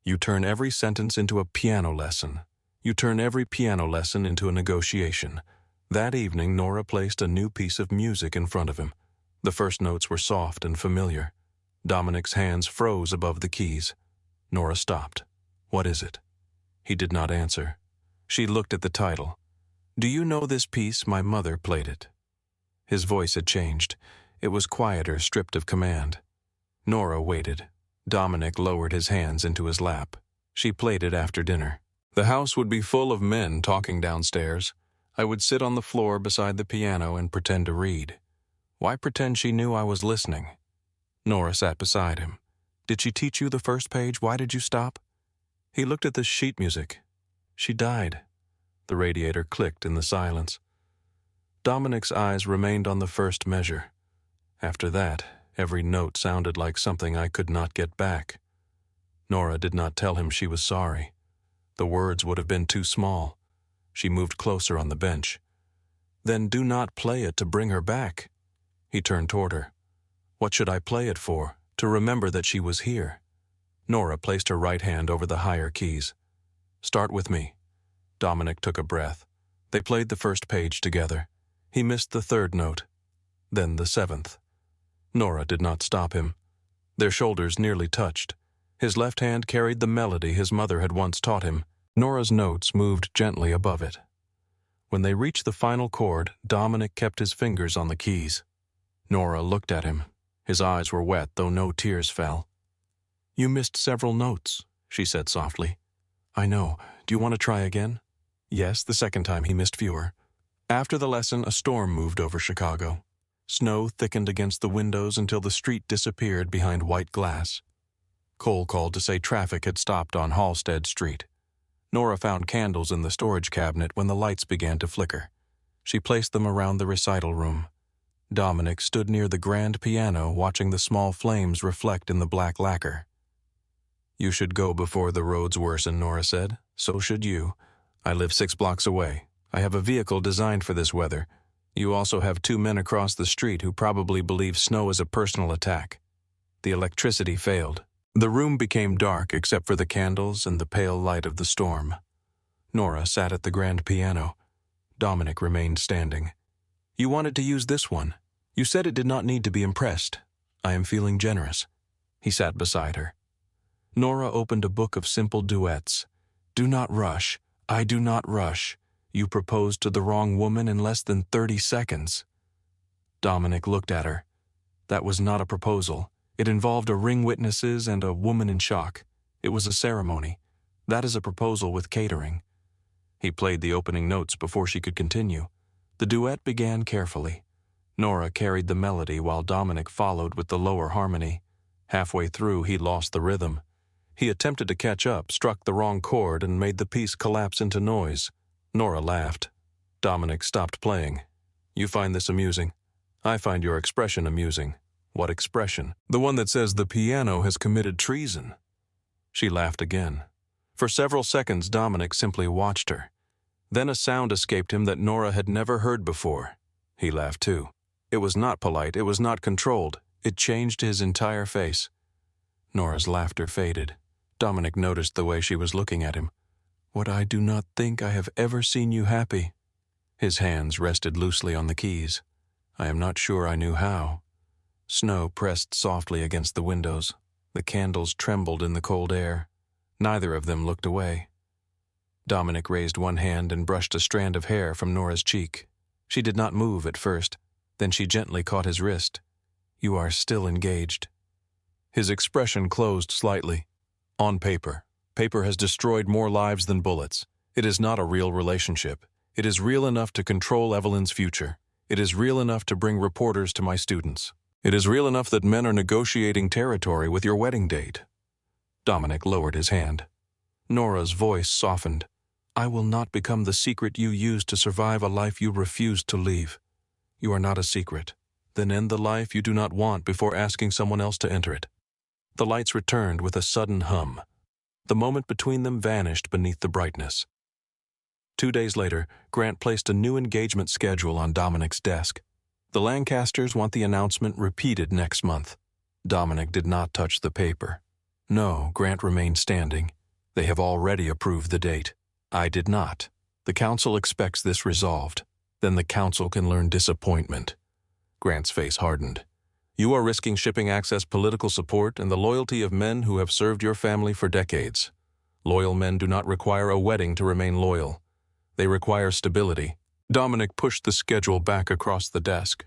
"You turn every sentence into a piano lesson. You turn every piano lesson into a negotiation." That evening, Nora placed a new piece of music in front of him. The first notes were soft and familiar. Dominic's hands froze above the keys. Nora stopped. "What is it?" He did not answer. She looked at the title. "Do you know this piece? My mother played it." His voice had changed. It was quieter, stripped of command. Nora waited. Dominic lowered his hands into his lap. She played it after dinner. The house would be full of men talking downstairs. I would sit on the floor beside the piano and pretend to read. Why pretend she knew I was listening? Nora sat beside him. "Did she teach you the first page? Why did you stop?" He looked at the sheet music. "She died." The radiator clicked in the silence. Dominic's eyes remained on the first measure. After that, every note sounded like something I could not get back. Nora did not tell him she was sorry. The words would have been too small. She moved closer on the bench. "Then do not play it to bring her back." He turned toward her. What should I play it for? To remember that she was here. Nora placed her right hand over the higher keys. Start with me. Dominic took a breath. They played the first page together. He missed the third note, then the seventh. Nora did not stop him. Their shoulders nearly touched. His left hand carried the melody his mother had once taught him. Nora's notes moved gently above it. When they reached the final chord, Dominic kept his fingers on the keys. Nora looked at him. His eyes were wet, though no tears fell. You missed several notes, she said softly. I know. Do you want to try again? Yes, the second time he missed fewer. After the lesson, a storm moved over Chicago. Snow thickened against the windows until the street disappeared behind white glass. Cole called to say traffic had stopped on Halstead Street. Nora found candles in the storage cabinet when the lights began to flicker. She placed them around the recital room. Dominic stood near the grand piano watching the small flames reflect in the black lacquer. You should go before the roads worsen, Nora said. So should you. I live 6 blocks away. I have a vehicle designed for this weather. You also have 2 men across the street who probably believe snow is a personal attack. The electricity failed. The room became dark except for the candles and the pale light of the storm. Nora sat at the grand piano. Dominic remained standing. You wanted to use this one. You said it did not need to be impressed. I am feeling generous. He sat beside her. Nora opened a book of simple duets. Do not rush. I do not rush. You proposed to the wrong woman in less than 30 seconds. Dominic looked at her. That was not a proposal. It involved a ring witnesses and a woman in shock. It was a ceremony. That is a proposal with catering. He played the opening notes before she could continue. The duet began carefully. Nora carried the melody while Dominic followed with the lower harmony. Halfway through, he lost the rhythm. He attempted to catch up, struck the wrong chord, and made the piece collapse into noise. Nora laughed. Dominic stopped playing. You find this amusing? I find your expression amusing. What expression? The one that says the piano has committed treason. She laughed again. For several seconds, Dominic simply watched her. Then a sound escaped him that Nora had never heard before. He laughed too. It was not polite, it was not controlled. It changed his entire face. Nora's laughter faded. Dominic noticed the way she was looking at him. What I do not think I have ever seen you happy. His hands rested loosely on the keys. I am not sure I knew how. Snow pressed softly against the windows. The candles trembled in the cold air. Neither of them looked away. Dominic raised one hand and brushed a strand of hair from Nora's cheek. She did not move at first. Then she gently caught his wrist. You are still engaged. His expression closed slightly. On paper. Paper has destroyed more lives than bullets. It is not a real relationship. It is real enough to control Evelyn's future. It is real enough to bring reporters to my students. It is real enough that men are negotiating territory with your wedding date. Dominic lowered his hand. Nora's voice softened. I will not become the secret you used to survive a life you refused to leave. You are not a secret. Then end the life you do not want before asking someone else to enter it. The lights returned with a sudden hum. The moment between them vanished beneath the brightness. 2 days later, Grant placed a new engagement schedule on Dominic's desk. The Lancasters want the announcement repeated next month. Dominic did not touch the paper. No, Grant remained standing. They have already approved the date. I did not. The council expects this resolved. Then the council can learn disappointment. Grant's face hardened. You are risking shipping access political support and the loyalty of men who have served your family for decades. Loyal men do not require a wedding to remain loyal. They require stability. Dominic pushed the schedule back across the desk.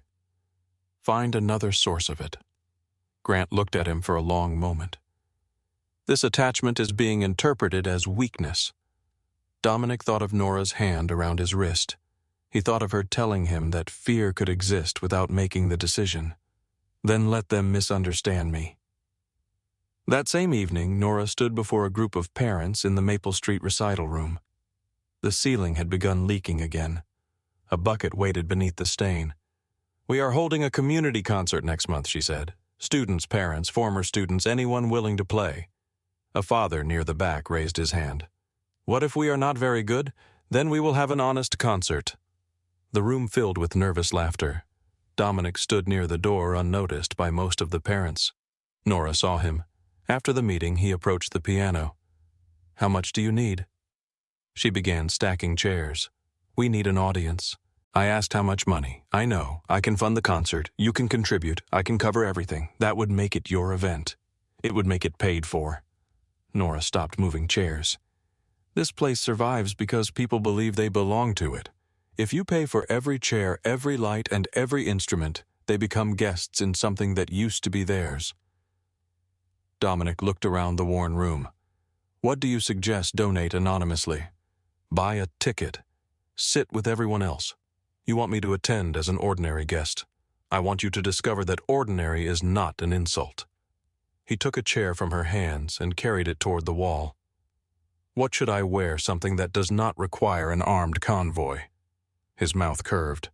Find another source of it. Grant looked at him for a long moment. This attachment is being interpreted as weakness. Dominic thought of Nora's hand around his wrist. He thought of her telling him that fear could exist without making the decision. Then let them misunderstand me. That same evening, Nora stood before a group of parents in the Maple Street recital room. The ceiling had begun leaking again. A bucket waited beneath the stain. We are holding a community concert next month, she said. Students, parents, former students, anyone willing to play. A father near the back raised his hand. What if we are not very good? Then we will have an honest concert. The room filled with nervous laughter. Dominic stood near the door unnoticed by most of the parents. Nora saw him. After the meeting, he approached the piano. "How much do you need?" She began stacking chairs. "We need an audience." I asked how much money. "I know. I can fund the concert. You can contribute. I can cover everything. That would make it your event. It would make it paid for." Nora stopped moving chairs. "This place survives because people believe they belong to it. If you pay for every chair, every light, and every instrument, they become guests in something that used to be theirs." Dominic looked around the worn room. "What do you suggest donate anonymously? Buy a ticket. Sit with everyone else. You want me to attend as an ordinary guest. I want you to discover that ordinary is not an insult." He took a chair from her hands and carried it toward the wall. "What should I wear something that does not require an armed convoy?" His mouth curved.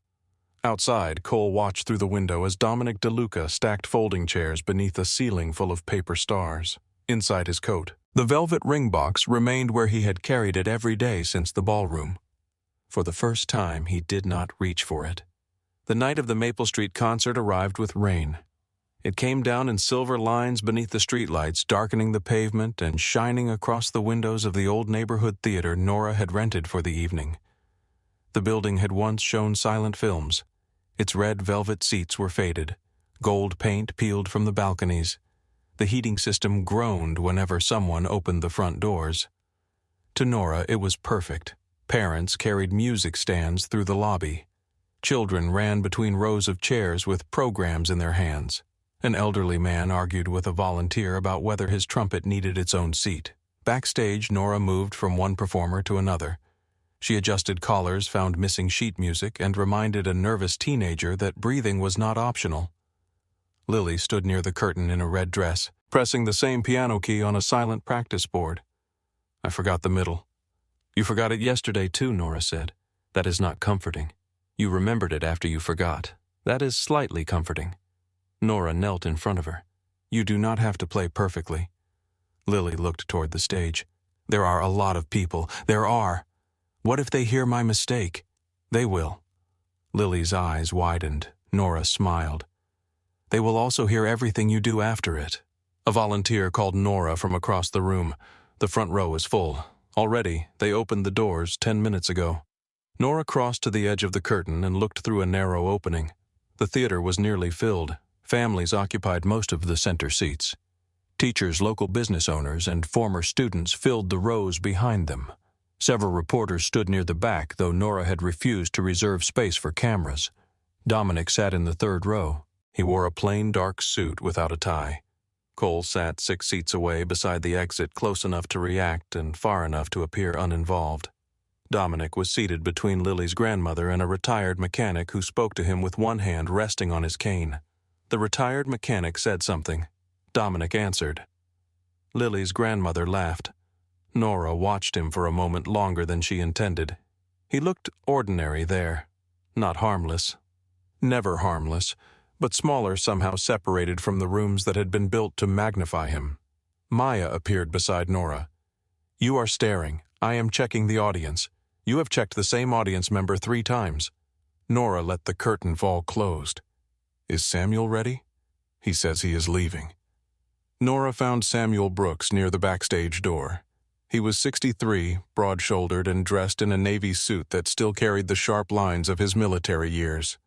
Outside, Cole watched through the window as Dominic DeLuca stacked folding chairs beneath a ceiling full of paper stars. Inside his coat, the velvet ring box remained where he had carried it every day since the ballroom. For the first time, he did not reach for it. The night of the Maple Street concert arrived with rain. It came down in silver lines beneath the streetlights, darkening the pavement and shining across the windows of the old neighborhood theater Nora had rented for the evening. The building had once shown silent films. Its red velvet seats were faded. Gold paint peeled from the balconies. The heating system groaned whenever someone opened the front doors. To Nora, it was perfect. Parents carried music stands through the lobby. Children ran between rows of chairs with programs in their hands. An elderly man argued with a volunteer about whether his trumpet needed its own seat. Backstage, Nora moved from one performer to another. She adjusted collars, found missing sheet music, and reminded a nervous teenager that breathing was not optional. Lily stood near the curtain in a red dress, pressing the same piano key on a silent practice board. "I forgot the middle." "You forgot it yesterday too," Nora said. "That is not comforting. You remembered it after you forgot. That is slightly comforting." Nora knelt in front of her. "You do not have to play perfectly." Lily looked toward the stage. "There are a lot of people. There are. What if they hear my mistake?" "They will." Lily's eyes widened. Nora smiled. "They will also hear everything you do after it." A volunteer called Nora from across the room. The front row is full. Already, they opened the doors 10 minutes ago. Nora crossed to the edge of the curtain and looked through a narrow opening. The theater was nearly filled. Families occupied most of the center seats. Teachers, local business owners, and former students filled the rows behind them. Several reporters stood near the back, though Nora had refused to reserve space for cameras. Dominic sat in the third row. He wore a plain dark suit without a tie. Cole sat 6 seats away beside the exit, close enough to react and far enough to appear uninvolved. Dominic was seated between Lily's grandmother and a retired mechanic who spoke to him with one hand resting on his cane. The retired mechanic said something. Dominic answered. Lily's grandmother laughed. Nora watched him for a moment longer than she intended. He looked ordinary there. Not harmless. Never harmless, but smaller, somehow separated from the rooms that had been built to magnify him. Maya appeared beside Nora. "You are staring. I am checking the audience. You have checked the same audience member 3 times. Nora let the curtain fall closed. "Is Samuel ready?" "He says he is leaving." Nora found Samuel Brooks near the backstage door. He was 63, broad-shouldered, and dressed in a navy suit that still carried the sharp lines of his military years.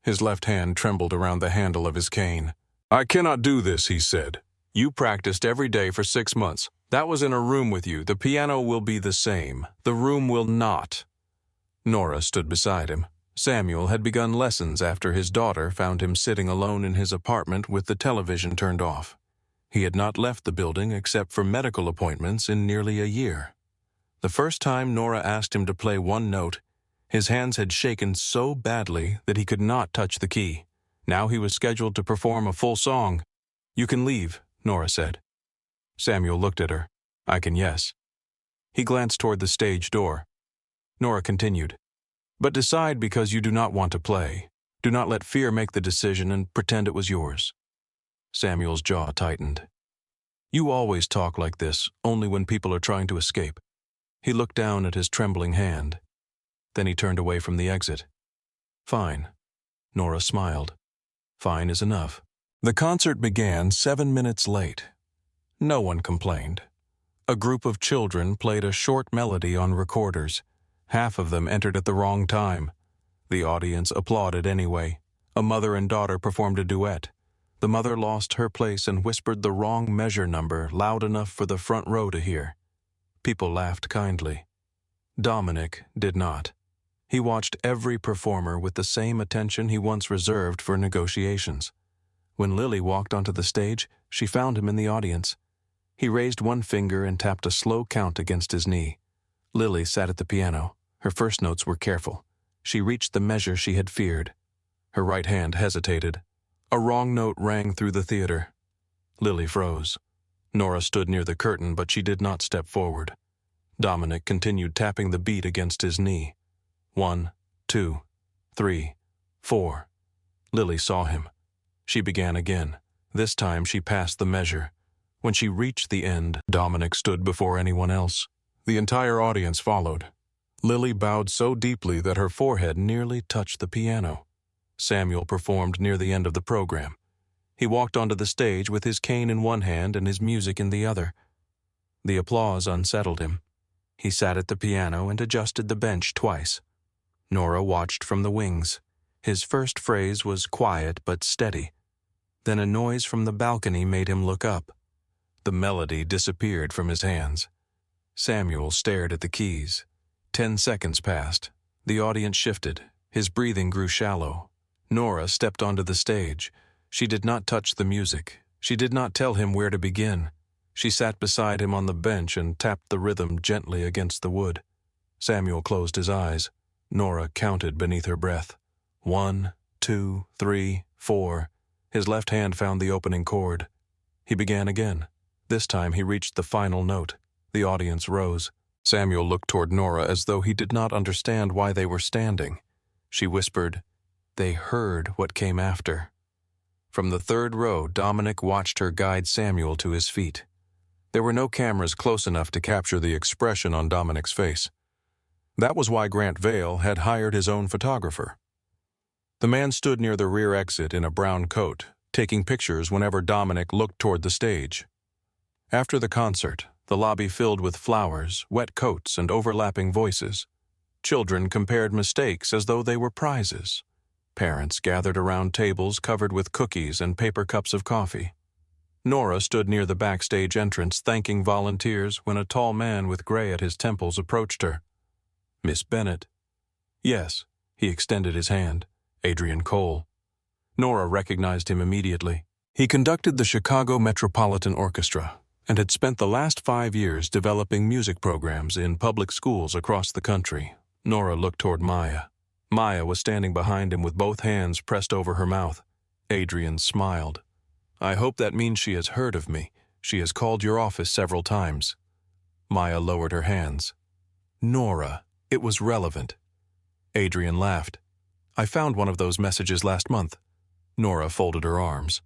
His left hand trembled around the handle of his cane. "I cannot do this," he said. "You practiced every day for 6 months. That was in a room with you. The piano will be the same. The room will not." Nora stood beside him. Samuel had begun lessons after his daughter found him sitting alone in his apartment with the television turned off. He had not left the building except for medical appointments in nearly a year. The first time Nora asked him to play one note, his hands had shaken so badly that he could not touch the key. Now he was scheduled to perform a full song. "You can leave," Nora said. Samuel looked at her. "I can, yes." He glanced toward the stage door. Nora continued. "But decide because you do not want to play. Do not let fear make the decision and pretend it was yours." Samuel's jaw tightened. "You always talk like this, only when people are trying to escape." He looked down at his trembling hand. Then he turned away from the exit. "Fine. Nora smiled. Fine is enough. The concert began 7 minutes late. No one complained. A group of children played a short melody on recorders. Half of them entered at the wrong time. The audience applauded anyway. A mother and daughter performed a duet. The mother lost her place and whispered the wrong measure number loud enough for the front row to hear. People laughed kindly. Dominic did not. He watched every performer with the same attention he once reserved for negotiations. When Lily walked onto the stage, she found him in the audience. He raised one finger and tapped a slow count against his knee. Lily sat at the piano. Her first notes were careful. She reached the measure she had feared. Her right hand hesitated. A wrong note rang through the theater. Lily froze. Nora stood near the curtain, but she did not step forward. Dominic continued tapping the beat against his knee. 1, 2, 3, 4. Lily saw him. She began again. This time she passed the measure. When she reached the end, Dominic stood before anyone else. The entire audience followed. Lily bowed so deeply that her forehead nearly touched the piano. Samuel performed near the end of the program. He walked onto the stage with his cane in one hand and his music in the other. The applause unsettled him. He sat at the piano and adjusted the bench twice. Nora watched from the wings. His first phrase was quiet but steady. Then a noise from the balcony made him look up. The melody disappeared from his hands. Samuel stared at the keys. 10 seconds passed. The audience shifted. His breathing grew shallow. Nora stepped onto the stage. She did not touch the music. She did not tell him where to begin. She sat beside him on the bench and tapped the rhythm gently against the wood. Samuel closed his eyes. Nora counted beneath her breath. 1, 2, 3, 4. His left hand found the opening chord. He began again. This time he reached the final note. The audience rose. Samuel looked toward Nora as though he did not understand why they were standing. She whispered, "They heard what came after." From the third row, Dominic watched her guide Samuel to his feet. There were no cameras close enough to capture the expression on Dominic's face. That was why Grant Vale had hired his own photographer. The man stood near the rear exit in a brown coat, taking pictures whenever Dominic looked toward the stage. After the concert, the lobby filled with flowers, wet coats, and overlapping voices. Children compared mistakes as though they were prizes. Parents gathered around tables covered with cookies and paper cups of coffee. Nora stood near the backstage entrance thanking volunteers when a tall man with gray at his temples approached her. "Miss Bennett?" "Yes." He extended his hand. "Adrian Cole." Nora recognized him immediately. He conducted the Chicago Metropolitan Orchestra and had spent the last 5 years developing music programs in public schools across the country. Nora looked toward Maya. Maya was standing behind him with both hands pressed over her mouth. Adrian smiled. "I hope that means she has heard of me. She has called your office several times." Maya lowered her hands. "Nora, it was relevant." Adrian laughed. "I found one of those messages last month." Nora folded her arms.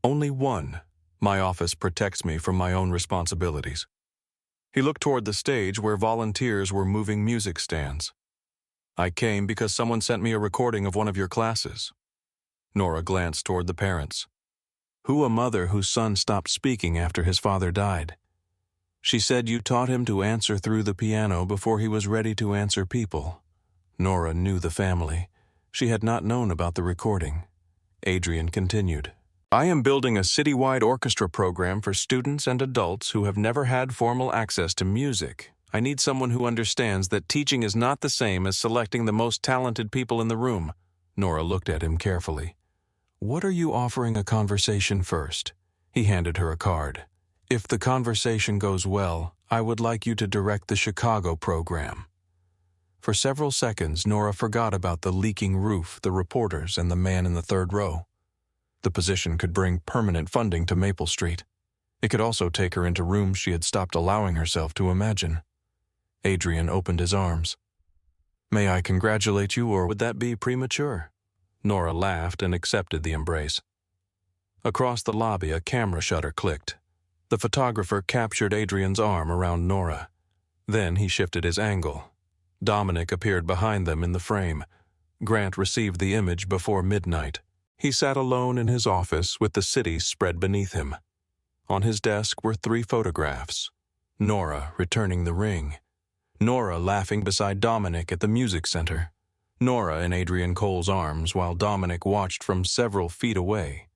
"Only one. My office protects me from my own responsibilities." He looked toward the stage where volunteers were moving music stands. "I came because someone sent me a recording of one of your classes." Nora glanced toward the parents. "Who a mother whose son stopped speaking after his father died?" "She said you taught him to answer through the piano before he was ready to answer people." Nora knew the family. She had not known about the recording. Adrian continued. "I am building a citywide orchestra program for students and adults who have never had formal access to music. I need someone who understands that teaching is not the same as selecting the most talented people in the room." Nora looked at him carefully. "What are you offering a conversation first?" He handed her a card. "If the conversation goes well, I would like you to direct the Chicago program." For several seconds, Nora forgot about the leaking roof, the reporters, and the man in the third row. The position could bring permanent funding to Maple Street. It could also take her into rooms she had stopped allowing herself to imagine. Adrian opened his arms. "May I congratulate you, or would that be premature?" Nora laughed and accepted the embrace. Across the lobby, a camera shutter clicked. The photographer captured Adrian's arm around Nora. Then he shifted his angle. Dominic appeared behind them in the frame. Grant received the image before midnight. He sat alone in his office with the city spread beneath him. On his desk were 3 photographs. Nora returning the ring. Nora laughing beside Dominic at the music center. Nora in Adrian Cole's arms while Dominic watched from several feet away.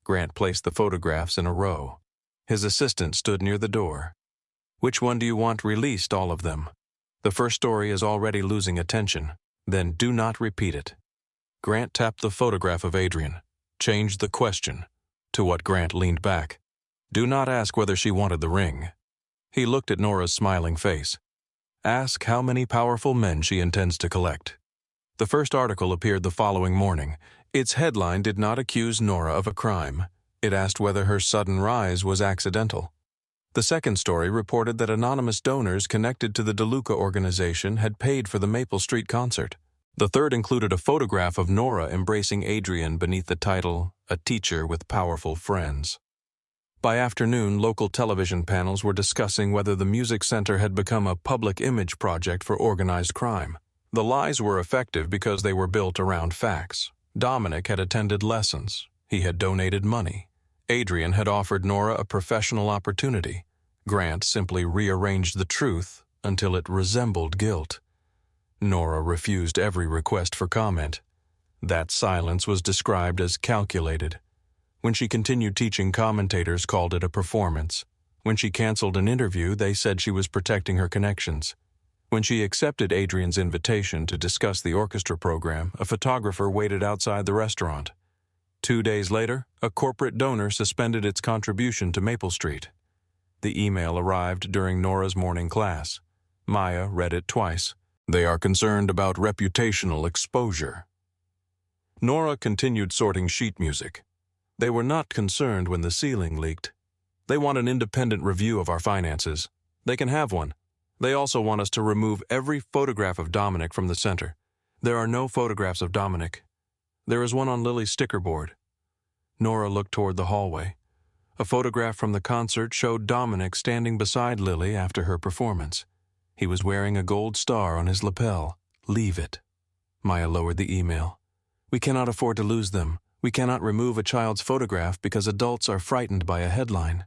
Grant placed the photographs in a row. His assistant stood near the door. "Which one do you want released, all of them? The first story is already losing attention. Then do not repeat it." Grant tapped the photograph of Adrian, changed the question, to what Grant leaned back. "Do not ask whether she wanted the ring." He looked at Nora's smiling face. "Ask how many powerful men she intends to collect." The first article appeared the following morning. Its headline did not accuse Nora of a crime. It asked whether her sudden rise was accidental. The second story reported that anonymous donors connected to the DeLuca organization had paid for the Maple Street concert. The third included a photograph of Nora embracing Adrian beneath the title, "A Teacher with Powerful Friends." By afternoon, local television panels were discussing whether the music center had become a public image project for organized crime. The lies were effective because they were built around facts. Dominic had attended lessons. He had donated money. Adrian had offered Nora a professional opportunity. Grant simply rearranged the truth until it resembled guilt. Nora refused every request for comment. That silence was described as calculated. When she continued teaching, commentators called it a performance. When she canceled an interview, they said she was protecting her connections. When she accepted Adrian's invitation to discuss the orchestra program, a photographer waited outside the restaurant. 2 days later, a corporate donor suspended its contribution to Maple Street. The email arrived during Nora's morning class. Maya read it twice. "They are concerned about reputational exposure." Nora continued sorting sheet music. "They were not concerned when the ceiling leaked. They want an independent review of our finances. They can have one. They also want us to remove every photograph of Dominic from the center. There are no photographs of Dominic. There is one on Lily's sticker board." Nora looked toward the hallway. A photograph from the concert showed Dominic standing beside Lily after her performance. He was wearing a gold star on his lapel. "Leave it." Maya lowered the email. "We cannot afford to lose them. We cannot remove a child's photograph because adults are frightened by a headline."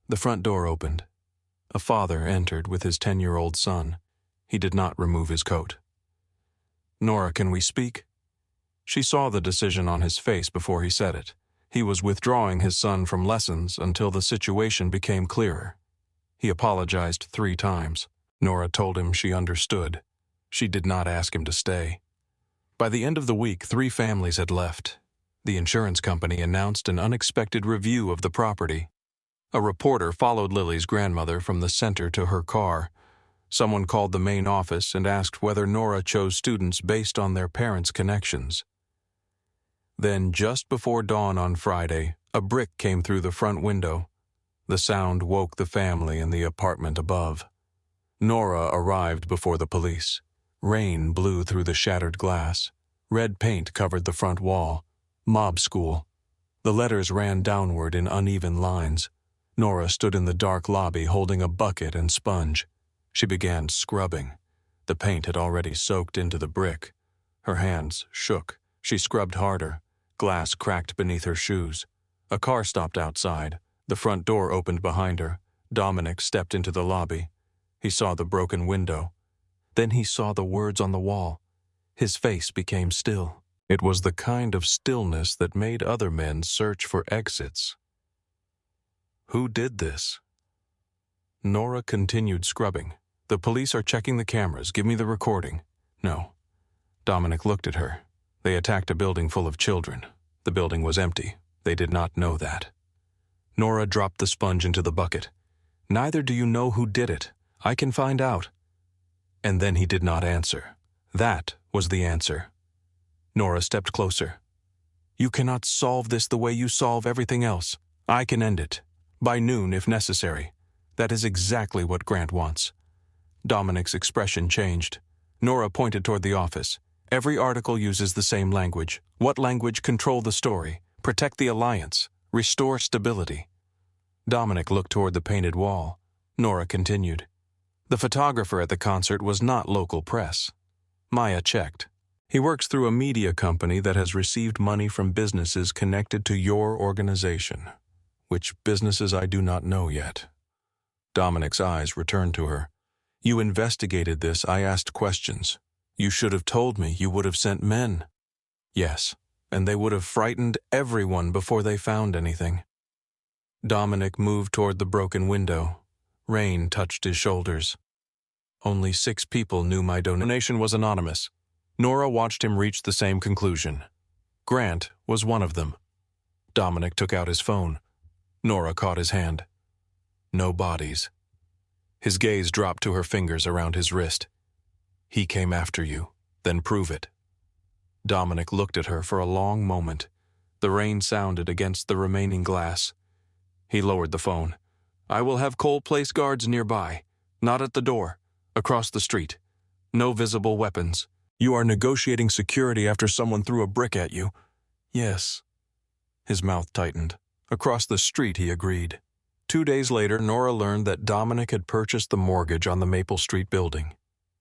The front door opened. A father entered with his 10-year-old son. He did not remove his coat. "Nora, can we speak?" She saw the decision on his face before he said it. He was withdrawing his son from lessons until the situation became clearer. He apologized 3 times. Nora told him she understood. She did not ask him to stay. By the end of the week, 3 families had left. The insurance company announced an unexpected review of the property. A reporter followed Lily's grandmother from the center to her car. Someone called the main office and asked whether Nora chose students based on their parents' connections. Then, just before dawn on Friday, a brick came through the front window. The sound woke the family in the apartment above. Nora arrived before the police. Rain blew through the shattered glass. Red paint covered the front wall. "Mob school." The letters ran downward in uneven lines. Nora stood in the dark lobby holding a bucket and sponge. She began scrubbing. The paint had already soaked into the brick. Her hands shook. She scrubbed harder. Glass cracked beneath her shoes. A car stopped outside. The front door opened behind her. Dominic stepped into the lobby. He saw the broken window. Then he saw the words on the wall. His face became still. It was the kind of stillness that made other men search for exits. Who did this? Nora continued scrubbing. "The police are checking the cameras. Give me the recording." "No." Dominic looked at her. "They attacked a building full of children. The building was empty. They did not know that." Nora dropped the sponge into the bucket. "Neither do you know who did it. I can find out." And then he did not answer. That was the answer. Nora stepped closer. "You cannot solve this the way you solve everything else. I can end it. By noon, if necessary. That is exactly what Grant wants." Dominic's expression changed. Nora pointed toward the office. "Every article uses the same language. What language? Control the story. Protect the alliance. Restore stability." Dominic looked toward the painted wall. Nora continued. "The photographer at the concert was not local press." Maya checked. He works through a media company that has received money from businesses connected to your organization. Which businesses I do not know yet. Dominic's eyes returned to her. You investigated this, I asked questions. You should have told me, you would have sent men. Yes, and they would have frightened everyone before they found anything. Dominic moved toward the broken window. Rain touched his shoulders. Only 6 people knew my donation was anonymous. Nora watched him reach the same conclusion. Grant was one of them. Dominic took out his phone. Nora caught his hand. No bodies. His gaze dropped to her fingers around his wrist. He came after you, then prove it. Dominic looked at her for a long moment. The rain sounded against the remaining glass. He lowered the phone. I will have Cole place guards nearby. Not at the door. Across the street. No visible weapons. You are negotiating security after someone threw a brick at you. Yes. His mouth tightened. Across the street, he agreed. 2 days later, Nora learned that Dominic had purchased the mortgage on the Maple Street building.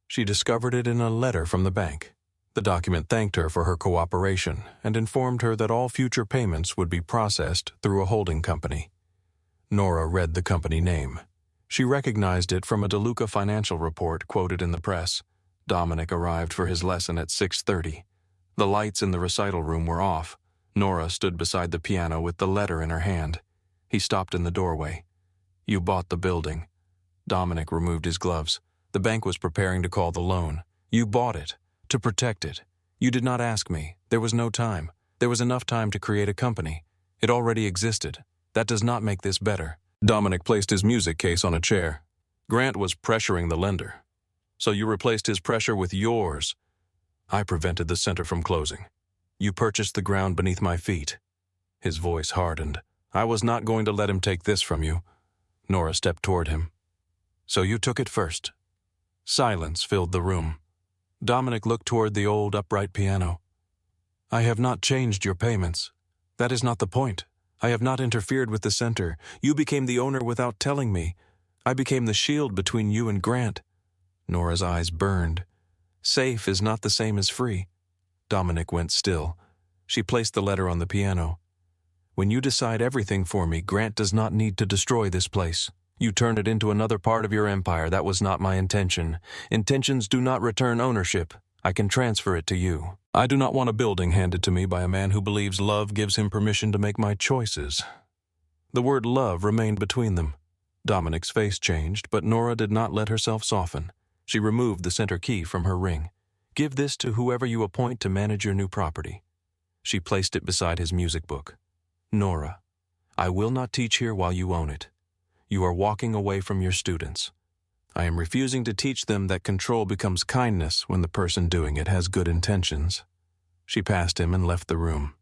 She discovered it in a letter from the bank. The document thanked her for her cooperation and informed her that all future payments would be processed through a holding company. Nora read the company name. She recognized it from a DeLuca financial report quoted in the press. Dominic arrived for his lesson at 6:30. The lights in the recital room were off. Nora stood beside the piano with the letter in her hand. He stopped in the doorway. You bought the building. Dominic removed his gloves. The bank was preparing to call the loan. You bought it. To protect it. You did not ask me. There was no time. There was enough time to create a company. It already existed. That does not make this better. Dominic placed his music case on a chair. Grant was pressuring the lender. So you replaced his pressure with yours. I prevented the center from closing. You purchased the ground beneath my feet. His voice hardened. I was not going to let him take this from you. Nora stepped toward him. So you took it first. Silence filled the room. Dominic looked toward the old upright piano. I have not changed your payments. That is not the point. I have not interfered with the center. You became the owner without telling me. I became the shield between you and Grant. Nora's eyes burned. Safe is not the same as free. Dominic went still. She placed the letter on the piano. When you decide everything for me, Grant does not need to destroy this place. You turn it into another part of your empire. That was not my intention. Intentions do not return ownership. I can transfer it to you. I do not want a building handed to me by a man who believes love gives him permission to make my choices. The word love remained between them. Dominic's face changed, but Nora did not let herself soften. She removed the center key from her ring. Give this to whoever you appoint to manage your new property. She placed it beside his music book. Nora, I will not teach here while you own it. You are walking away from your students. I am refusing to teach them that control becomes kindness when the person doing it has good intentions. She passed him and left the room.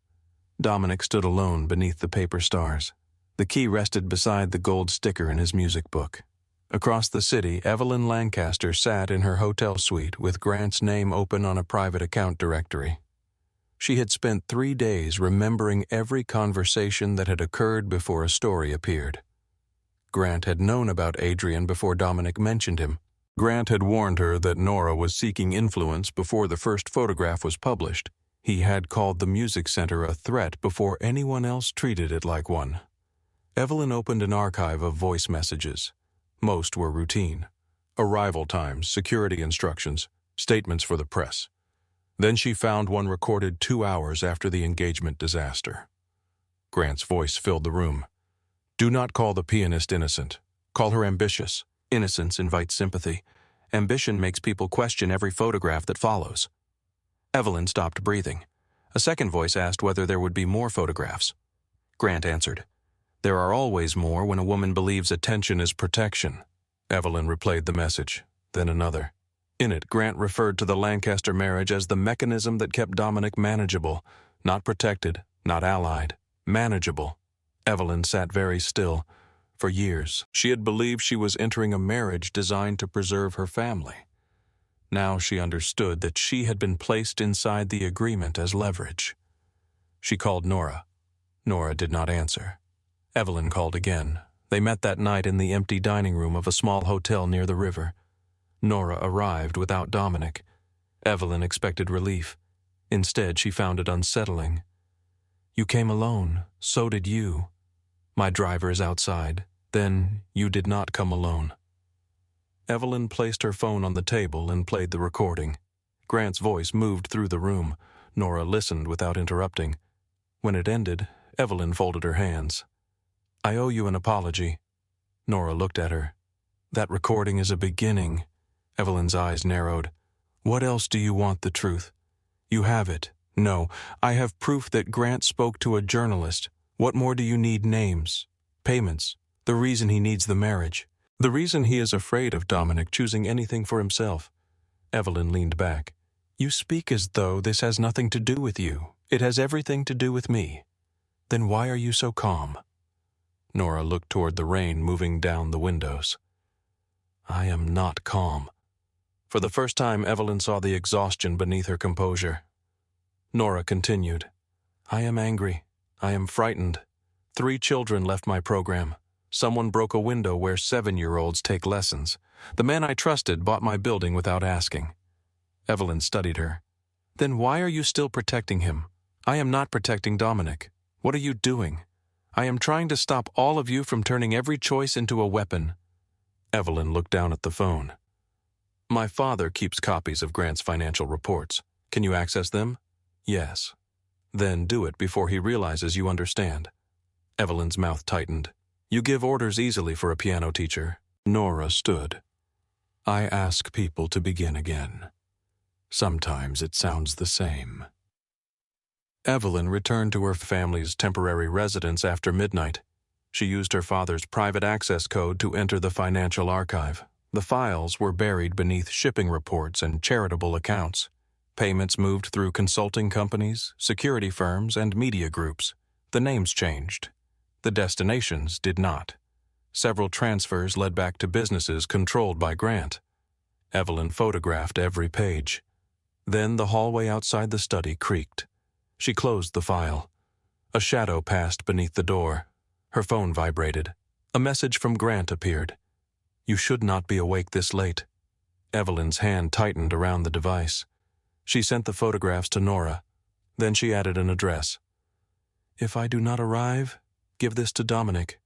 Dominic stood alone beneath the paper stars. The key rested beside the gold sticker in his music book. Across the city, Evelyn Lancaster sat in her hotel suite with Grant's name open on a private account directory. She had spent 3 days remembering every conversation that had occurred before a story appeared. Grant had known about Adrian before Dominic mentioned him. Grant had warned her that Nora was seeking influence before the first photograph was published. He had called the music center a threat before anyone else treated it like one. Evelyn opened an archive of voice messages. Most were routine. Arrival times, security instructions, statements for the press. Then she found one recorded 2 hours after the engagement disaster. Grant's voice filled the room. Do not call the pianist innocent. Call her ambitious. Innocence invites sympathy. Ambition makes people question every photograph that follows. Evelyn stopped breathing. A second voice asked whether there would be more photographs. Grant answered. There are always more when a woman believes attention is protection. Evelyn replayed the message, then another. In it, Grant referred to the Lancaster marriage as the mechanism that kept Dominic manageable, not protected, not allied, manageable. Evelyn sat very still. For years, she had believed she was entering a marriage designed to preserve her family. Now she understood that she had been placed inside the agreement as leverage. She called Nora. Nora did not answer. Evelyn called again. They met that night in the empty dining room of a small hotel near the river. Nora arrived without Dominic. Evelyn expected relief. Instead, she found it unsettling. "You came alone. So did you. My driver is outside. Then you did not come alone." Evelyn placed her phone on the table and played the recording. Grant's voice moved through the room. Nora listened without interrupting. When it ended, Evelyn folded her hands. "I owe you an apology." Nora looked at her. "That recording is a beginning." Evelyn's eyes narrowed. "What else do you want the truth? You have it. No, I have proof that Grant spoke to a journalist. What more do you need? Names, payments, the reason he needs the marriage, the reason he is afraid of Dominic choosing anything for himself." Evelyn leaned back. "You speak as though this has nothing to do with you. It has everything to do with me. Then why are you so calm?" Nora looked toward the rain moving down the windows. "I am not calm." For the first time, Evelyn saw the exhaustion beneath her composure. Nora continued. "I am angry. I am frightened. 3 children left my program. Someone broke a window where 7-year-olds take lessons. The man I trusted bought my building without asking." Evelyn studied her. "Then why are you still protecting him? I am not protecting Dominic. What are you doing? I am trying to stop all of you from turning every choice into a weapon." Evelyn looked down at the phone. "My father keeps copies of Grant's financial reports. Can you access them?" "Yes." "Then do it before he realizes you understand." Evelyn's mouth tightened. "You give orders easily for a piano teacher." Nora stood. "I ask people to begin again. Sometimes it sounds the same." Evelyn returned to her family's temporary residence after midnight. She used her father's private access code to enter the financial archive. The files were buried beneath shipping reports and charitable accounts. Payments moved through consulting companies, security firms, and media groups. The names changed. The destinations did not. Several transfers led back to businesses controlled by Grant. Evelyn photographed every page. Then the hallway outside the study creaked. She closed the file. A shadow passed beneath the door. Her phone vibrated. A message from Grant appeared. "You should not be awake this late." Evelyn's hand tightened around the device. She sent the photographs to Nora. Then she added an address. "If I do not arrive, give this to Dominic."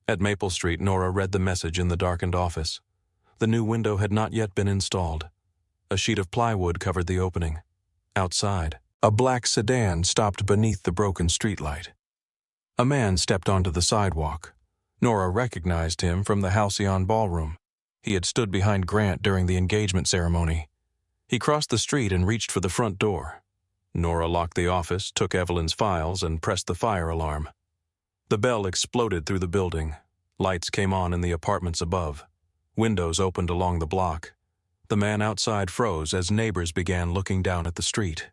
At Maple Street, Nora read the message in the darkened office. The new window had not yet been installed. A sheet of plywood covered the opening. Outside, a black sedan stopped beneath the broken streetlight. A man stepped onto the sidewalk. Nora recognized him from the Halcyon ballroom. He had stood behind Grant during the engagement ceremony. He crossed the street and reached for the front door. Nora locked the office, took Evelyn's files, and pressed the fire alarm. The bell exploded through the building. Lights came on in the apartments above. Windows opened along the block. The man outside froze as neighbors began looking down at the street.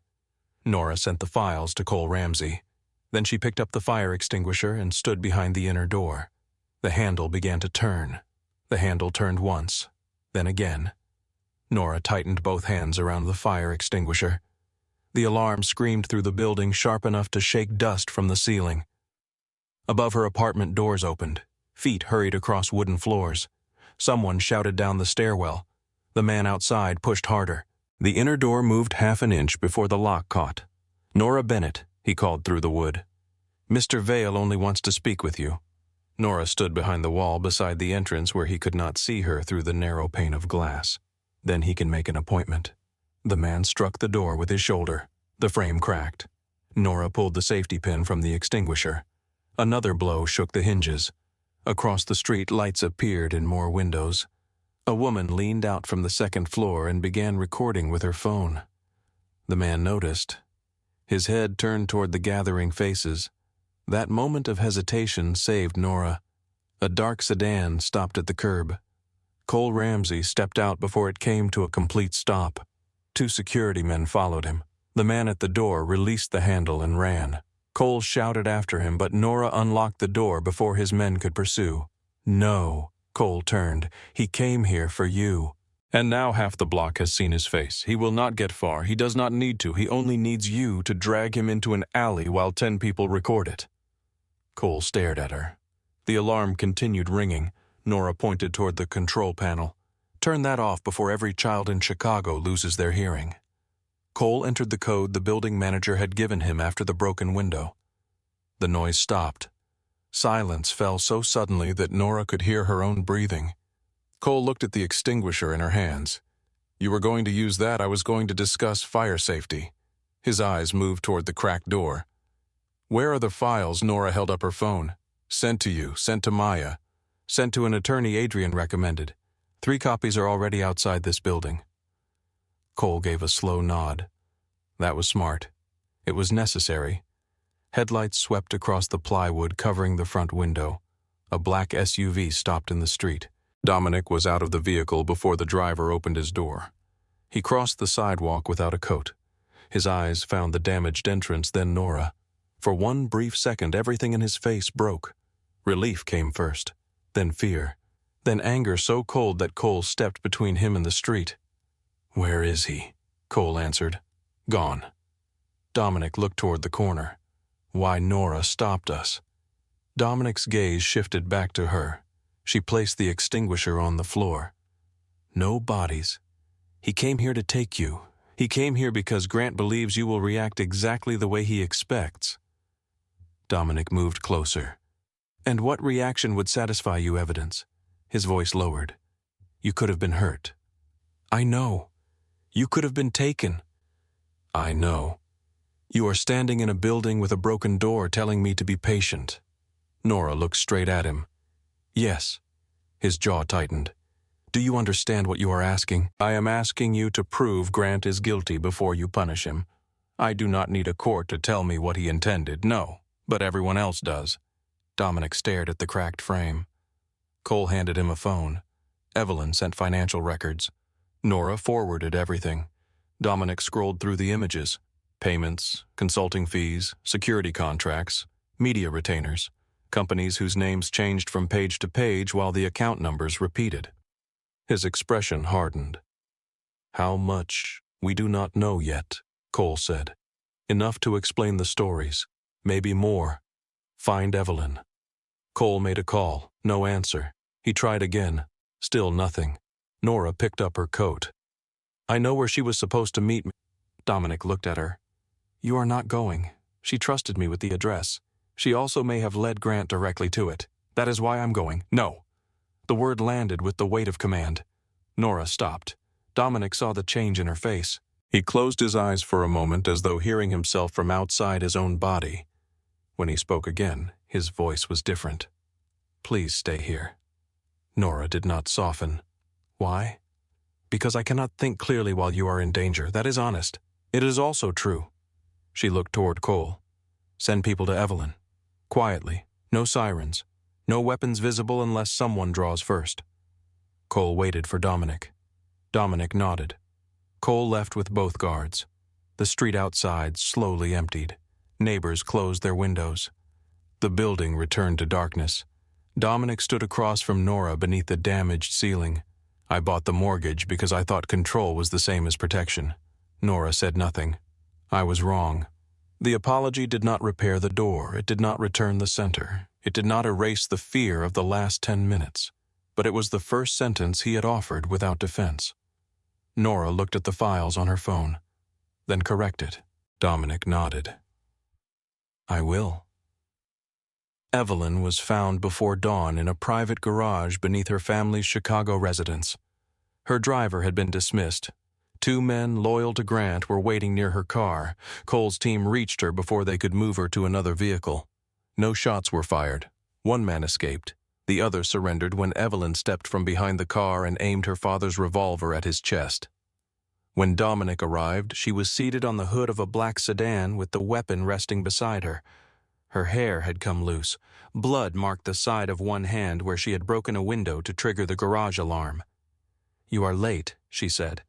Nora sent the files to Cole Ramsey. Then she picked up the fire extinguisher and stood behind the inner door. The handle began to turn. The handle turned once, then again. Nora tightened both hands around the fire extinguisher. The alarm screamed through the building, sharp enough to shake dust from the ceiling. Above her apartment, doors opened. Feet hurried across wooden floors. Someone shouted down the stairwell. The man outside pushed harder. The inner door moved half an inch before the lock caught. "Nora Bennett," he called through the wood. "Mr. Vale only wants to speak with you." Nora stood behind the wall beside the entrance where he could not see her through the narrow pane of glass. "Then he can make an appointment." The man struck the door with his shoulder. The frame cracked. Nora pulled the safety pin from the extinguisher. Another blow shook the hinges. Across the street, lights appeared in more windows. A woman leaned out from the second floor and began recording with her phone. The man noticed. His head turned toward the gathering faces. That moment of hesitation saved Nora. A dark sedan stopped at the curb. Cole Ramsey stepped out before it came to a complete stop. 2 security men followed him. The man at the door released the handle and ran. Cole shouted after him, but Nora unlocked the door before his men could pursue. "No," Cole turned. "He came here for you." "And now half the block has seen his face. He will not get far. He does not need to. He only needs you to drag him into an alley while 10 people record it." Cole stared at her. The alarm continued ringing. Nora pointed toward the control panel. "Turn that off before every child in Chicago loses their hearing." Cole entered the code the building manager had given him after the broken window. The noise stopped. Silence fell so suddenly that Nora could hear her own breathing. Cole looked at the extinguisher in her hands. "You were going to use that. I was going to discuss fire safety." His eyes moved toward the cracked door. "Where are the files?" Nora held up her phone. "Sent to you, sent to Maya. Sent to an attorney Adrian recommended. 3 copies are already outside this building." Cole gave a slow nod. That was smart. It was necessary. Headlights swept across the plywood covering the front window. A black SUV stopped in the street. Dominic was out of the vehicle before the driver opened his door. He crossed the sidewalk without a coat. His eyes found the damaged entrance, then Nora. For one brief second, everything in his face broke. Relief came first, then fear, then anger so cold that Cole stepped between him and the street. "Where is he?" Cole answered. "Gone." Dominic looked toward the corner. "Why, Nora stopped us." Dominic's gaze shifted back to her. She placed the extinguisher on the floor. "No bodies. He came here to take you. He came here because Grant believes you will react exactly the way he expects." Dominic moved closer. "And what reaction would satisfy you, Evidence?" His voice lowered. "You could have been hurt." "I know. You could have been taken." "I know. You are standing in a building with a broken door telling me to be patient." Nora looked straight at him. "Yes." His jaw tightened. "Do you understand what you are asking?" "I am asking you to prove Grant is guilty before you punish him. I do not need a court to tell me what he intended, no, but everyone else does." Dominic stared at the cracked frame. Cole handed him a phone. Evelyn sent financial records. Nora forwarded everything. Dominic scrolled through the images. Payments, consulting fees, security contracts, media retainers, companies whose names changed from page to page while the account numbers repeated. His expression hardened. "How much? We do not know yet," Cole said. "Enough to explain the stories. Maybe more. Find Evelyn." Cole made a call. No answer. He tried again. Still nothing. Nora picked up her coat. "I know where she was supposed to meet me." Dominic looked at her. "You are not going. She trusted me with the address. She also may have led Grant directly to it. That is why I'm going." "No." The word landed with the weight of command. Nora stopped. Dominic saw the change in her face. He closed his eyes for a moment as though hearing himself from outside his own body. When he spoke again, his voice was different. "Please stay here." Nora did not soften. "Why?" "Because I cannot think clearly while you are in danger. That is honest. It is also true." She looked toward Cole. "Send people to Evelyn. Quietly. No sirens. No weapons visible unless someone draws first." Cole waited for Dominic. Dominic nodded. Cole left with both guards. The street outside slowly emptied. Neighbors closed their windows. The building returned to darkness. Dominic stood across from Nora beneath the damaged ceiling. "I bought the mortgage because I thought control was the same as protection." Nora said nothing. "I was wrong." The apology did not repair the door. It did not return the center. It did not erase the fear of the last 10 minutes. But it was the first sentence he had offered without defense. Nora looked at the files on her phone, then corrected. Dominic nodded. "I will." Evelyn was found before dawn in a private garage beneath her family's Chicago residence. Her driver had been dismissed. 2 men loyal to Grant were waiting near her car. Cole's team reached her before they could move her to another vehicle. No shots were fired. 1 man escaped. The other surrendered when Evelyn stepped from behind the car and aimed her father's revolver at his chest. When Dominic arrived, she was seated on the hood of a black sedan with the weapon resting beside her. Her hair had come loose. Blood marked the side of one hand where she had broken a window to trigger the garage alarm. "You are late," she said.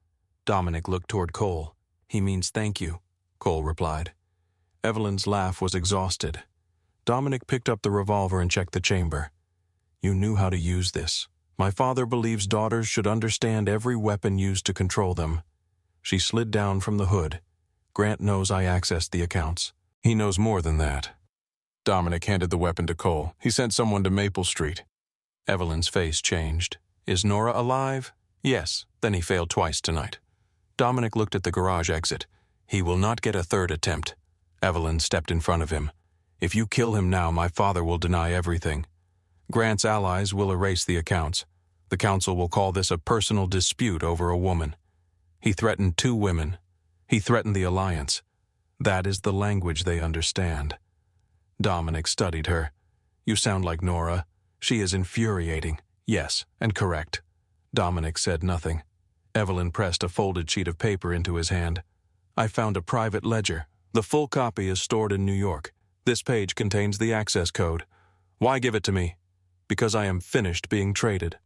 Dominic looked toward Cole. "He means thank you," Cole replied. Evelyn's laugh was exhausted. Dominic picked up the revolver and checked the chamber. "You knew how to use this. My father believes daughters should understand every weapon used to control them." She slid down from the hood. "Grant knows I accessed the accounts. He knows more than that." Dominic handed the weapon to Cole. "He sent someone to Maple Street." Evelyn's face changed. "Is Nora alive?" "Yes. Then he failed twice tonight." Dominic looked at the garage exit. He will not get a third attempt. Evelyn stepped in front of him. If you kill him now, my father will deny everything. Grant's allies will erase the accounts. The council will call this a personal dispute over a woman. He threatened 2 women. He threatened the alliance. That is the language they understand. Dominic studied her. You sound like Nora. She is infuriating. Yes, and correct. Dominic said nothing. Evelyn pressed a folded sheet of paper into his hand. I found a private ledger. The full copy is stored in New York. This page contains the access code. Why give it to me? Because I am finished being traded.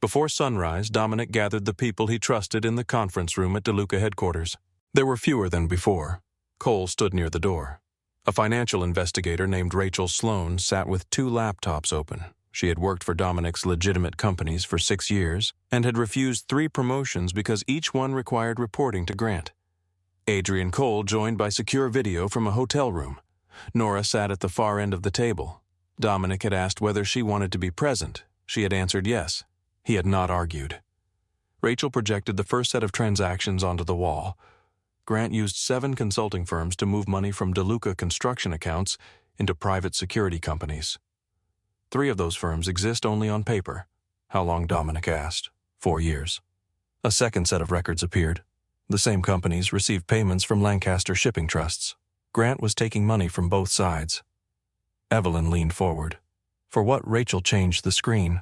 Before sunrise, Dominic gathered the people he trusted in the conference room at DeLuca headquarters. There were fewer than before. Cole stood near the door. A financial investigator named Rachel Sloan sat with 2 laptops open. She had worked for Dominic's legitimate companies for 6 years and had refused 3 promotions because each one required reporting to Grant. Adrian Cole joined by secure video from a hotel room. Nora sat at the far end of the table. Dominic had asked whether she wanted to be present. She had answered yes. He had not argued. Rachel projected the first set of transactions onto the wall. Grant used 7 consulting firms to move money from DeLuca construction accounts into private security companies. 3 of those firms exist only on paper. How long, Dominic asked. 4 years. A second set of records appeared. The same companies received payments from Lancaster shipping trusts. Grant was taking money from both sides. Evelyn leaned forward. For what Rachel changed the screen.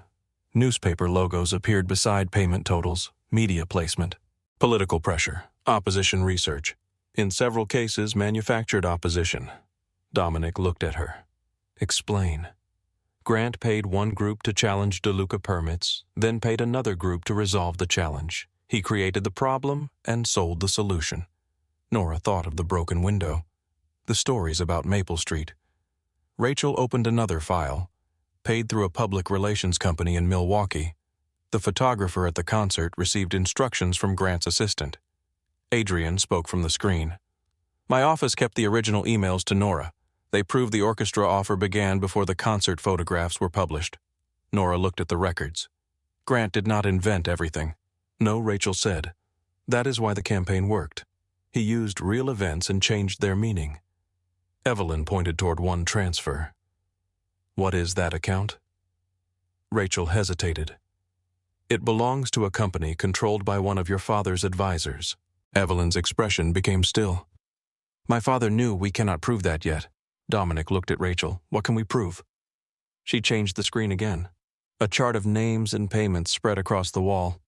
Newspaper logos appeared beside payment totals, media placement, political pressure, opposition research. In several cases, manufactured opposition. Dominic looked at her. Explain. Grant paid one group to challenge DeLuca permits, then paid another group to resolve the challenge. He created the problem and sold the solution. Nora thought of the broken window. The stories about Maple Street. Rachel opened another file. Paid through a public relations company in Milwaukee. The photographer at the concert received instructions from Grant's assistant. Adrian spoke from the screen. My office kept the original emails to Nora. They proved the orchestra offer began before the concert photographs were published. Nora looked at the records. Grant did not invent everything. No, Rachel said. That is why the campaign worked. He used real events and changed their meaning. Evelyn pointed toward one transfer. What is that account? Rachel hesitated. It belongs to a company controlled by one of your father's advisors. Evelyn's expression became still. My father knew we cannot prove that yet. Dominic looked at Rachel. What can we prove? She changed the screen again. A chart of names and payments spread across the wall.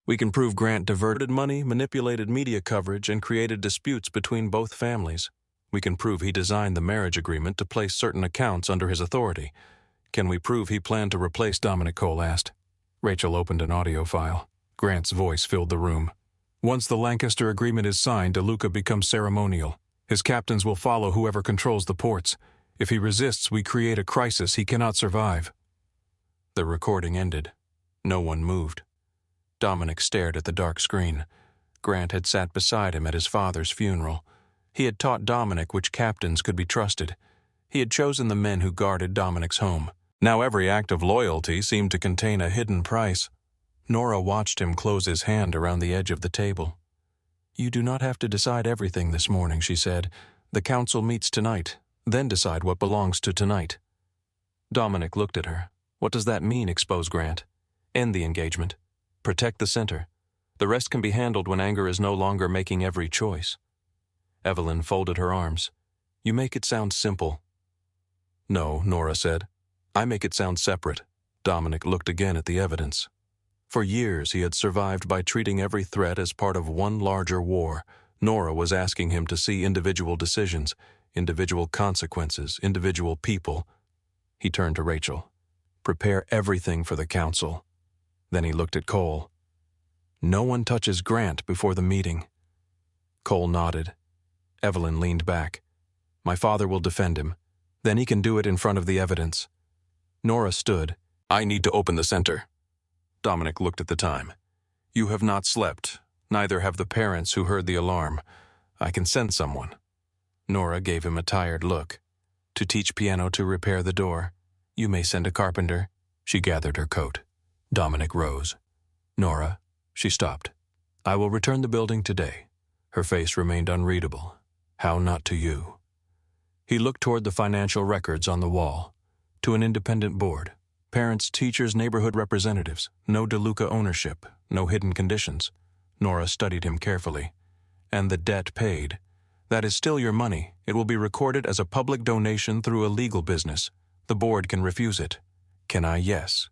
We can prove Grant diverted money, manipulated media coverage, and created disputes between both families. We can prove he designed the marriage agreement to place certain accounts under his authority. Can we prove he planned to replace Dominic? Cole asked. Rachel opened an audio file. Grant's voice filled the room. Once the Lancaster agreement is signed, DeLuca becomes ceremonial. His captains will follow whoever controls the ports. If he resists, we create a crisis he cannot survive. The recording ended. No one moved. Dominic stared at the dark screen. Grant had sat beside him at his father's funeral. He had taught Dominic which captains could be trusted. He had chosen the men who guarded Dominic's home. Now every act of loyalty seemed to contain a hidden price. Nora watched him close his hand around the edge of the table. You do not have to decide everything this morning, she said. The council meets tonight, then decide what belongs to tonight. Dominic looked at her. What does that mean, expose Grant? End the engagement. Protect the center. The rest can be handled when anger is no longer making every choice. Evelyn folded her arms. You make it sound simple. No, Nora said. I make it sound separate. Dominic looked again at the evidence. For years he had survived by treating every threat as part of one larger war. Nora was asking him to see individual decisions, individual consequences, individual people. He turned to Rachel. Prepare everything for the council. Then he looked at Cole. No one touches Grant before the meeting. Cole nodded. Evelyn leaned back. My father will defend him. Then he can do it in front of the evidence. Nora stood. I need to open the center. Dominic looked at the time. You have not slept. Neither have the parents who heard the alarm. I can send someone. Nora gave him a tired look. To teach piano to repair the door. You may send a carpenter. She gathered her coat. Dominic rose. Nora, she stopped. I will return the building today. Her face remained unreadable. How not to you? He looked toward the financial records on the wall. To an independent board. Parents, teachers, neighborhood representatives. No DeLuca ownership. No hidden conditions. Nora studied him carefully. And the debt paid. That is still your money. It will be recorded as a public donation through a legal business. The board can refuse it. Can I? Yes.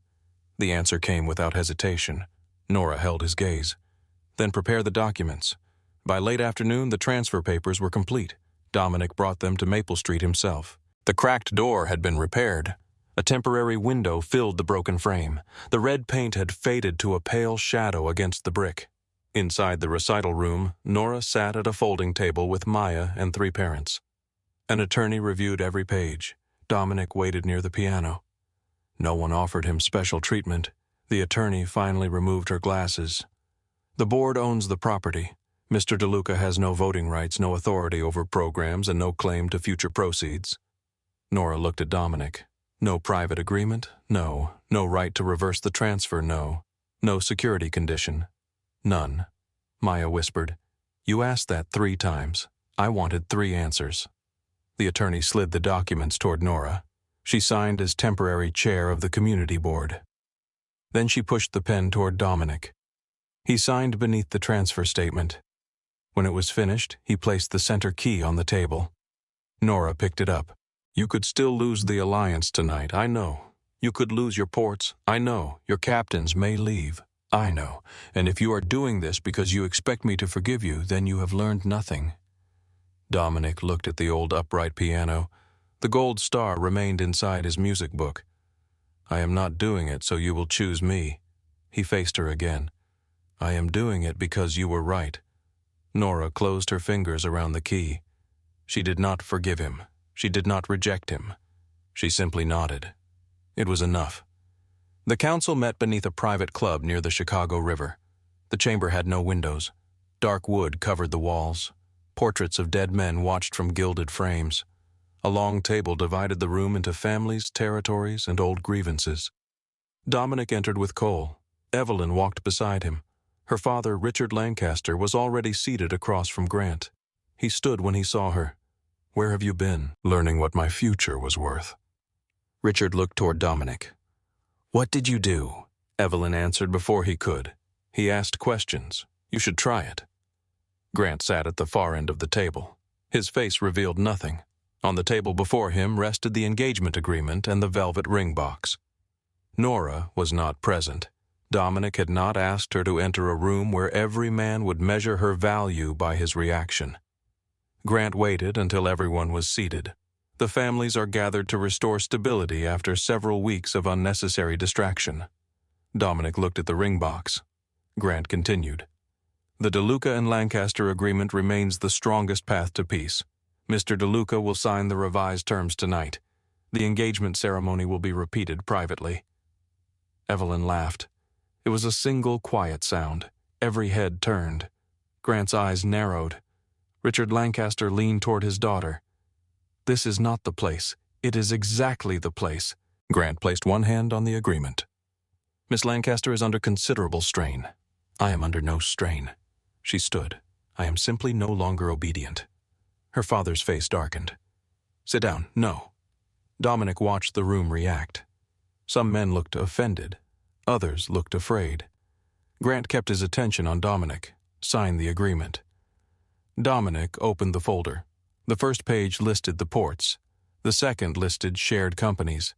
The answer came without hesitation. Nora held his gaze. Then prepare the documents. By late afternoon, the transfer papers were complete. Dominic brought them to Maple Street himself. The cracked door had been repaired. A temporary window filled the broken frame. The red paint had faded to a pale shadow against the brick. Inside the recital room, Nora sat at a folding table with Maya and 3 parents. An attorney reviewed every page. Dominic waited near the piano. No one offered him special treatment. The attorney finally removed her glasses. The board owns the property. Mr. DeLuca has no voting rights, no authority over programs, and no claim to future proceeds. Nora looked at Dominic. No private agreement? No. No right to reverse the transfer? No. No security condition? None. Maya whispered. You asked that 3 times. I wanted 3 answers. The attorney slid the documents toward Nora. She signed as temporary chair of the community board. Then she pushed the pen toward Dominic. He signed beneath the transfer statement. When it was finished, he placed the center key on the table. Nora picked it up. You could still lose the alliance tonight, I know. You could lose your ports, I know. Your captains may leave, I know. And if you are doing this because you expect me to forgive you, then you have learned nothing. Dominic looked at the old upright piano. The gold star remained inside his music book. I am not doing it so you will choose me. He faced her again. I am doing it because you were right. Nora closed her fingers around the key. She did not forgive him. She did not reject him. She simply nodded. It was enough. The council met beneath a private club near the Chicago River. The chamber had no windows. Dark wood covered the walls. Portraits of dead men watched from gilded frames. A long table divided the room into families, territories, and old grievances. Dominic entered with Cole. Evelyn walked beside him. Her father, Richard Lancaster, was already seated across from Grant. He stood when he saw her. Where have you been? Learning what my future was worth. Richard looked toward Dominic. What did you do? Evelyn answered before he could. He asked questions. You should try it. Grant sat at the far end of the table. His face revealed nothing. On the table before him rested the engagement agreement and the velvet ring box. Nora was not present. Dominic had not asked her to enter a room where every man would measure her value by his reaction. Grant waited until everyone was seated. The families are gathered to restore stability after several weeks of unnecessary distraction. Dominic looked at the ring box. Grant continued. The DeLuca and Lancaster agreement remains the strongest path to peace. Mr. DeLuca will sign the revised terms tonight. The engagement ceremony will be repeated privately. Evelyn laughed. It was a single quiet sound. Every head turned. Grant's eyes narrowed. Richard Lancaster leaned toward his daughter. This is not the place. It is exactly the place. Grant placed one hand on the agreement. Miss Lancaster is under considerable strain. I am under no strain. She stood. I am simply no longer obedient. Her father's face darkened. Sit down. No. Dominic watched the room react. Some men looked offended. Others looked afraid. Grant kept his attention on Dominic, signed the agreement. Dominic opened the folder. The first page listed the ports. The second listed shared companies.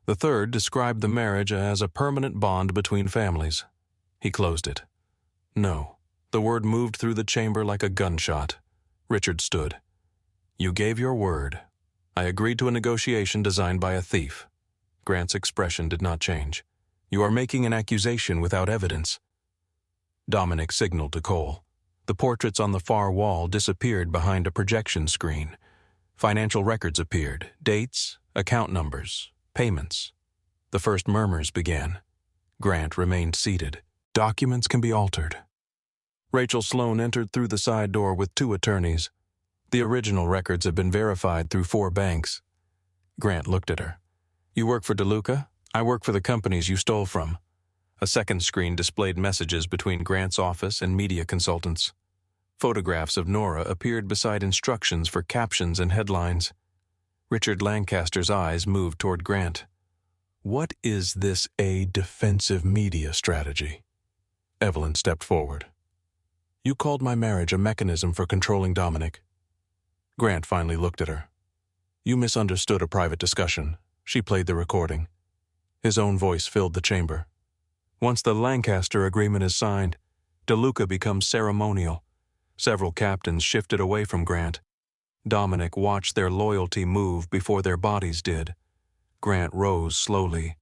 The third described the marriage as a permanent bond between families. He closed it. No. The word moved through the chamber like a gunshot. Richard stood. You gave your word. I agreed to a negotiation designed by a thief. Grant's expression did not change. You are making an accusation without evidence. Dominic signaled to Cole. The portraits on the far wall disappeared behind a projection screen. Financial records appeared, dates, account numbers, payments. The first murmurs began. Grant remained seated. Documents can be altered. Rachel Sloan entered through the side door with 2 attorneys. The original records had been verified through 4 banks. Grant looked at her. You work for DeLuca? I work for the companies you stole from. A second screen displayed messages between Grant's office and media consultants. Photographs of Nora appeared beside instructions for captions and headlines. Richard Lancaster's eyes moved toward Grant. What is this a defensive media strategy? Evelyn stepped forward. You called my marriage a mechanism for controlling Dominic. Grant finally looked at her. You misunderstood a private discussion. She played the recording. His own voice filled the chamber. Once the Lancaster agreement is signed, DeLuca becomes ceremonial. Several captains shifted away from Grant. Dominic watched their loyalty move before their bodies did. Grant rose slowly.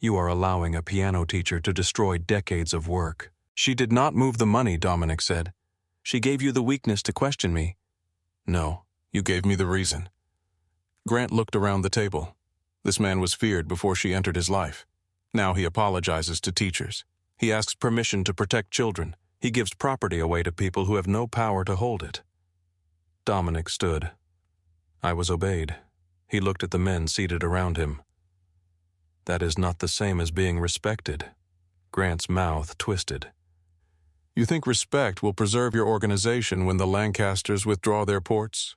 You are allowing a piano teacher to destroy decades of work. She did not move the money, Dominic said. She gave you the weakness to question me. No, you gave me the reason. Grant looked around the table. This man was feared before she entered his life. Now he apologizes to teachers. He asks permission to protect children. He gives property away to people who have no power to hold it. Dominic stood. I was obeyed. He looked at the men seated around him. That is not the same as being respected. Grant's mouth twisted. You think respect will preserve your organization when the Lancasters withdraw their ports?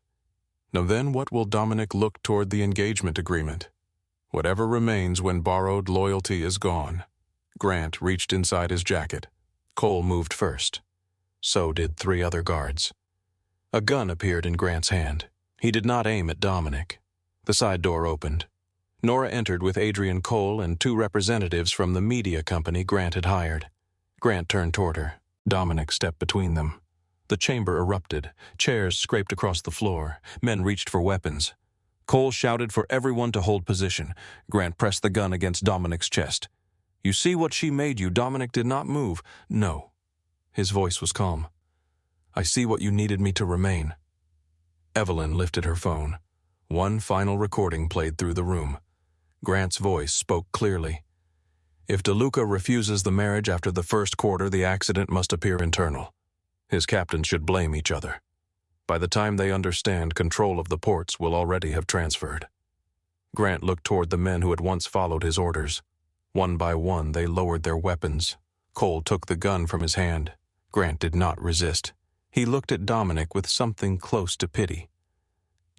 Now then, what will Dominic look toward the engagement agreement? Whatever remains when borrowed loyalty is gone. Grant reached inside his jacket. Cole moved first. So did 3 other guards. A gun appeared in Grant's hand. He did not aim at Dominic. The side door opened. Nora entered with Adrian Cole and 2 representatives from the media company Grant had hired. Grant turned toward her. Dominic stepped between them. The chamber erupted. Chairs scraped across the floor. Men reached for weapons. Cole shouted for everyone to hold position. Grant pressed the gun against Dominic's chest. You see what she made you? Dominic did not move. No. His voice was calm. I see what you needed me to remain. Evelyn lifted her phone. One final recording played through the room. Grant's voice spoke clearly. If DeLuca refuses the marriage after the first quarter, the accident must appear internal. His captains should blame each other. By the time they understand, control of the ports will already have transferred. Grant looked toward the men who had once followed his orders. One by one, they lowered their weapons. Cole took the gun from his hand. Grant did not resist. He looked at Dominic with something close to pity.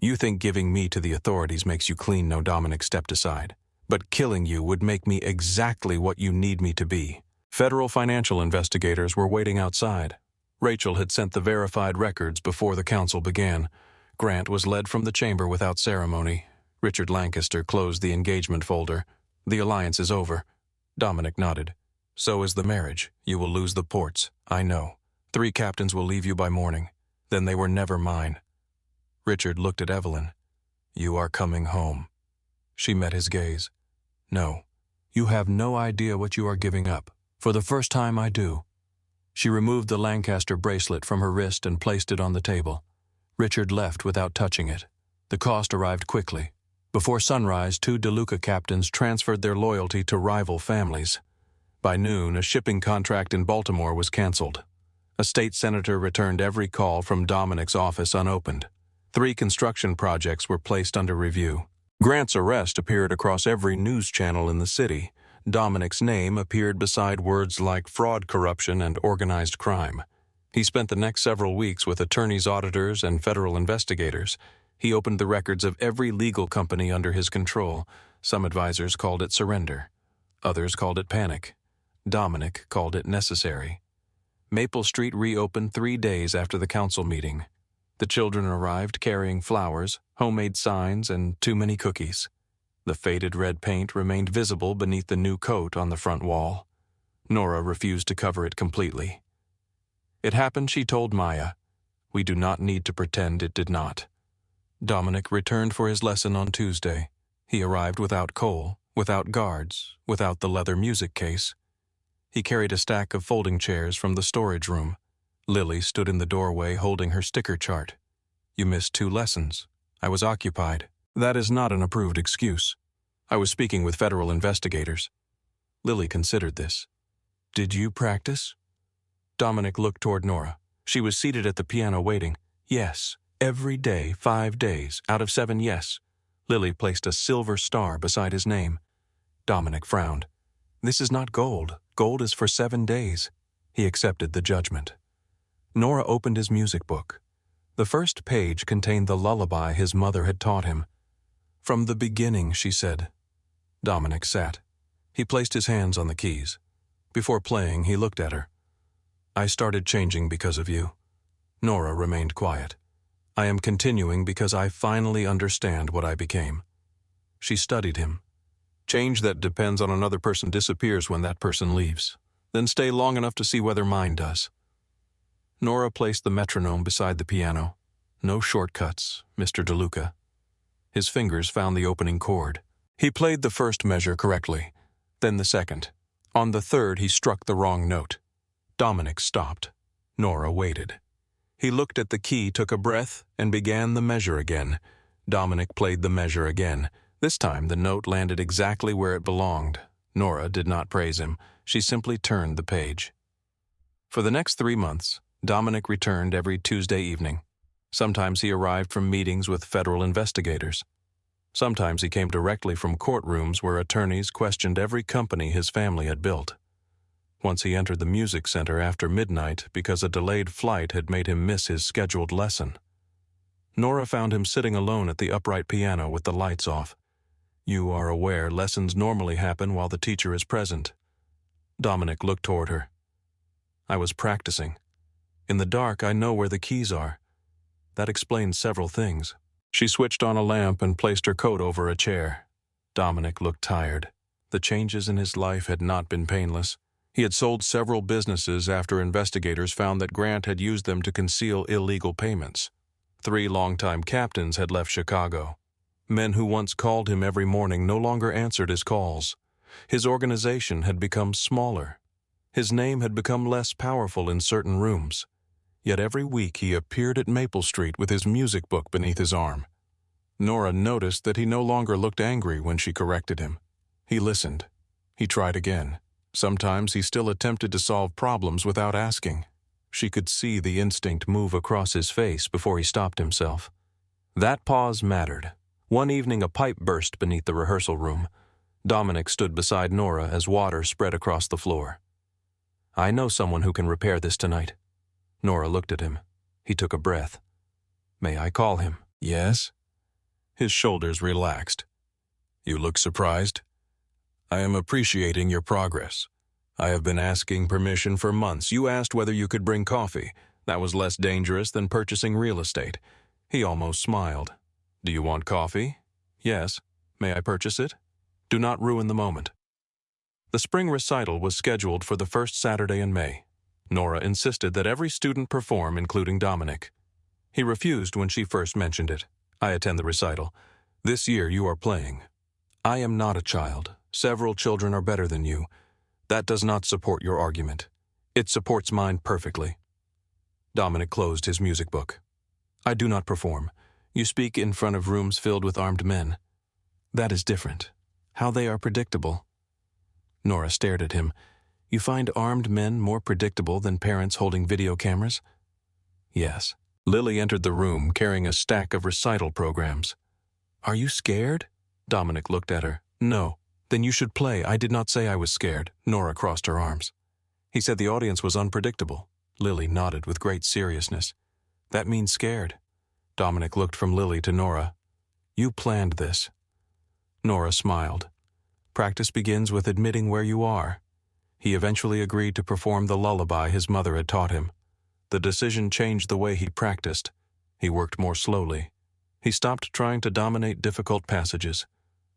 You think giving me to the authorities makes you clean? No, Dominic stepped aside. But killing you would make me exactly what you need me to be. Federal financial investigators were waiting outside. Rachel had sent the verified records before the council began. Grant was led from the chamber without ceremony. Richard Lancaster closed the engagement folder. The alliance is over. Dominic nodded. So is the marriage. You will lose the ports. I know. 3 captains will leave you by morning. Then they were never mine. Richard looked at Evelyn. You are coming home. She met his gaze. No. You have no idea what you are giving up. For the first time, I do. She removed the Lancaster bracelet from her wrist and placed it on the table. Richard left without touching it. The cost arrived quickly. Before sunrise, 2 DeLuca captains transferred their loyalty to rival families. By noon, a shipping contract in Baltimore was canceled. A state senator returned every call from Dominic's office unopened. 3 construction projects were placed under review. Grant's arrest appeared across every news channel in the city. Dominic's name appeared beside words like fraud, corruption, and organized crime. He spent the next several weeks with attorneys, auditors, and federal investigators. He opened the records of every legal company under his control. Some advisors called it surrender. Others called it panic. Dominic called it necessary. Maple Street reopened 3 days after the council meeting. The children arrived carrying flowers, homemade signs, and too many cookies. The faded red paint remained visible beneath the new coat on the front wall. Nora refused to cover it completely. It happened, she told Maya. We do not need to pretend it did not. Dominic returned for his lesson on Tuesday. He arrived without Cole, without guards, without the leather music case. He carried a stack of folding chairs from the storage room. Lily stood in the doorway holding her sticker chart. You missed 2 lessons. I was occupied. That is not an approved excuse. I was speaking with federal investigators. Lily considered this. Did you practice? Dominic looked toward Nora. She was seated at the piano waiting. Yes, every day, 5 days, out of 7, yes. Lily placed a silver star beside his name. Dominic frowned. This is not gold. Gold is for 7 days. He accepted the judgment. Nora opened his music book. The first page contained the lullaby his mother had taught him. "From the beginning," she said. Dominic sat. He placed his hands on the keys. Before playing, he looked at her. "I started changing because of you." Nora remained quiet. "I am continuing because I finally understand what I became." She studied him. "Change that depends on another person disappears when that person leaves. Then stay long enough to see whether mine does." Nora placed the metronome beside the piano. No shortcuts, Mr. DeLuca. His fingers found the opening chord. He played the first measure correctly, then the second. On the third, he struck the wrong note. Dominic stopped. Nora waited. He looked at the key, took a breath, and began the measure again. Dominic played the measure again. This time, the note landed exactly where it belonged. Nora did not praise him. She simply turned the page. For the next 3 months, Dominic returned every Tuesday evening. Sometimes he arrived from meetings with federal investigators. Sometimes he came directly from courtrooms where attorneys questioned every company his family had built. Once he entered the music center after midnight because a delayed flight had made him miss his scheduled lesson. Nora found him sitting alone at the upright piano with the lights off. "You are aware lessons normally happen while the teacher is present." Dominic looked toward her. "I was practicing. In the dark, I know where the keys are. That explains several things." She switched on a lamp and placed her coat over a chair. Dominic looked tired. The changes in his life had not been painless. He had sold several businesses after investigators found that Grant had used them to conceal illegal payments. 3 longtime captains had left Chicago. Men who once called him every morning no longer answered his calls. His organization had become smaller. His name had become less powerful in certain rooms. Yet every week he appeared at Maple Street with his music book beneath his arm. Nora noticed that he no longer looked angry when she corrected him. He listened. He tried again. Sometimes he still attempted to solve problems without asking. She could see the instinct move across his face before he stopped himself. That pause mattered. One evening a pipe burst beneath the rehearsal room. Dominic stood beside Nora as water spread across the floor. "I know someone who can repair this tonight." Nora looked at him. He took a breath. "May I call him?" "Yes." His shoulders relaxed. "You look surprised." "I am appreciating your progress. I have been asking permission for months. You asked whether you could bring coffee. That was less dangerous than purchasing real estate." He almost smiled. "Do you want coffee?" "Yes." "May I purchase it?" "Do not ruin the moment." The spring recital was scheduled for the first Saturday in May. Nora insisted that every student perform, including Dominic. He refused when she first mentioned it. "I attend the recital. This year you are playing." "I am not a child. Several children are better than you. That does not support your argument. It supports mine perfectly." Dominic closed his music book. "I do not perform. You speak in front of rooms filled with armed men. That is different. How they are predictable." Nora stared at him. "You find armed men more predictable than parents holding video cameras?" "Yes." Lily entered the room carrying a stack of recital programs. "Are you scared?" Dominic looked at her. "No." "Then you should play. I did not say I was scared." Nora crossed her arms. "He said the audience was unpredictable." Lily nodded with great seriousness. "That means scared." Dominic looked from Lily to Nora. "You planned this." Nora smiled. "Practice begins with admitting where you are." He eventually agreed to perform the lullaby his mother had taught him. The decision changed the way he practiced. He worked more slowly. He stopped trying to dominate difficult passages.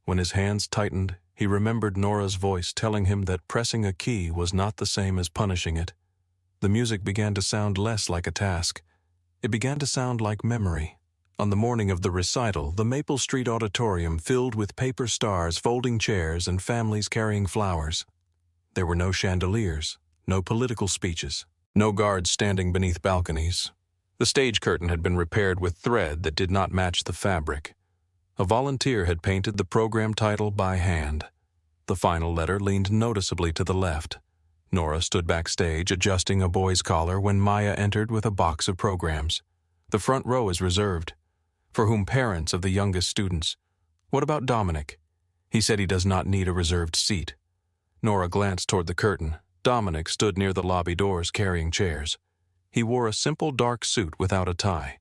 When his hands tightened, he remembered Nora's voice telling him that pressing a key was not the same as punishing it. The music began to sound less like a task. It began to sound like memory. On the morning of the recital, the Maple Street auditorium filled with paper stars, folding chairs, and families carrying flowers. There were no chandeliers, no political speeches, no guards standing beneath balconies. The stage curtain had been repaired with thread that did not match the fabric. A volunteer had painted the program title by hand. The final letter leaned noticeably to the left. Nora stood backstage adjusting a boy's collar when Maya entered with a box of programs. The front row is reserved. For whom parents of the youngest students. What about Dominic? He said he does not need a reserved seat. Nora glanced toward the curtain. Dominic stood near the lobby doors carrying chairs. He wore a simple dark suit without a tie.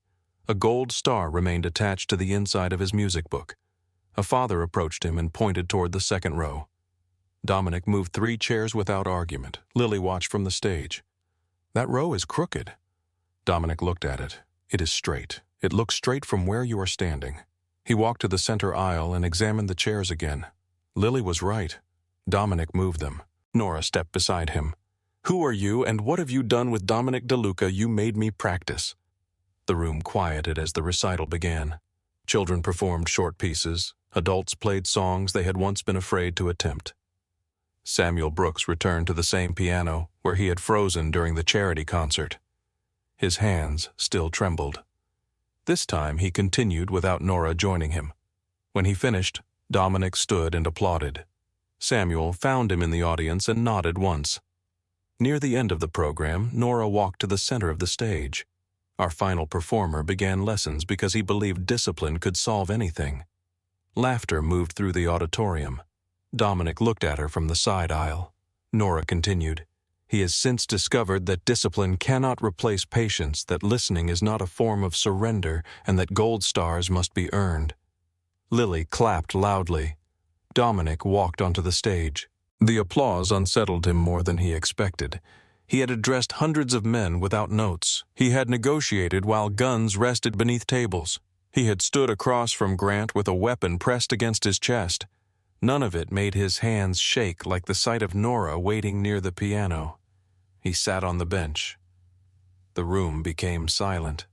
A gold star remained attached to the inside of his music book. A father approached him and pointed toward the second row. Dominic moved 3 chairs without argument. Lily watched from the stage. "That row is crooked." Dominic looked at it. "It is straight. It looks straight from where you are standing." He walked to the center aisle and examined the chairs again. Lily was right. Dominic moved them. Nora stepped beside him. "Who are you, and what have you done with Dominic DeLuca? You made me practice." The room quieted as the recital began. Children performed short pieces. Adults played songs they had once been afraid to attempt. Samuel Brooks returned to the same piano where he had frozen during the charity concert. His hands still trembled. This time he continued without Nora joining him. When he finished, Dominic stood and applauded. Samuel found him in the audience and nodded once. Near the end of the program, Nora walked to the center of the stage. Our final performer began lessons because he believed discipline could solve anything. Laughter moved through the auditorium. Dominic looked at her from the side aisle. Nora continued. He has since discovered that discipline cannot replace patience, that listening is not a form of surrender, and that gold stars must be earned. Lily clapped loudly. Dominic walked onto the stage. The applause unsettled him more than he expected. He had addressed hundreds of men without notes. He had negotiated while guns rested beneath tables. He had stood across from Grant with a weapon pressed against his chest. None of it made his hands shake like the sight of Nora waiting near the piano. He sat on the bench. The room became silent.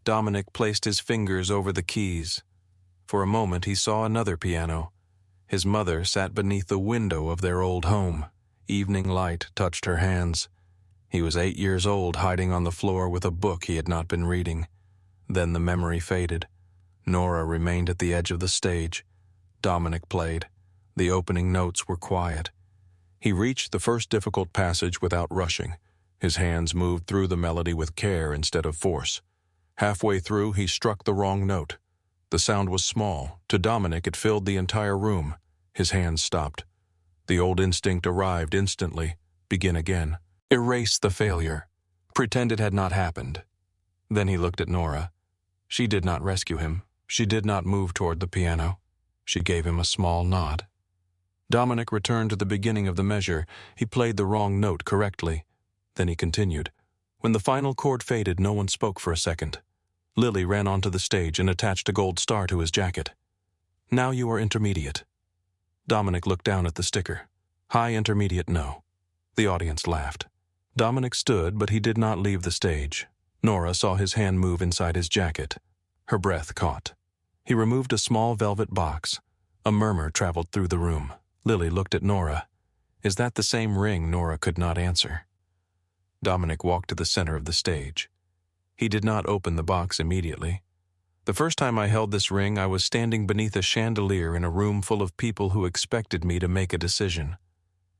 Dominic placed his fingers over the keys. For a moment he saw another piano. His mother sat beneath the window of their old home. Evening light touched her hands. He was 8 years old, hiding on the floor with a book he had not been reading. Then the memory faded. Nora remained at the edge of the stage. Dominic played. The opening notes were quiet. He reached the first difficult passage without rushing. His hands moved through the melody with care instead of force. Halfway through, he struck the wrong note. The sound was small. To Dominic, it filled the entire room. His hands stopped. The old instinct arrived instantly. Begin again. Erase the failure. Pretend it had not happened. Then he looked at Nora. She did not rescue him. She did not move toward the piano. She gave him a small nod. Dominic returned to the beginning of the measure. He played the wrong note correctly. Then he continued. When the final chord faded, no one spoke for a second. Lily ran onto the stage and attached a gold star to his jacket. "Now you are intermediate." Dominic looked down at the sticker. "High intermediate, no." The audience laughed. Dominic stood, but he did not leave the stage. Nora saw his hand move inside his jacket. Her breath caught. He removed a small velvet box. A murmur traveled through the room. Lily looked at Nora. "Is that the same ring?" Nora could not answer. Dominic walked to the center of the stage. He did not open the box immediately. "The first time I held this ring, I was standing beneath a chandelier in a room full of people who expected me to make a decision."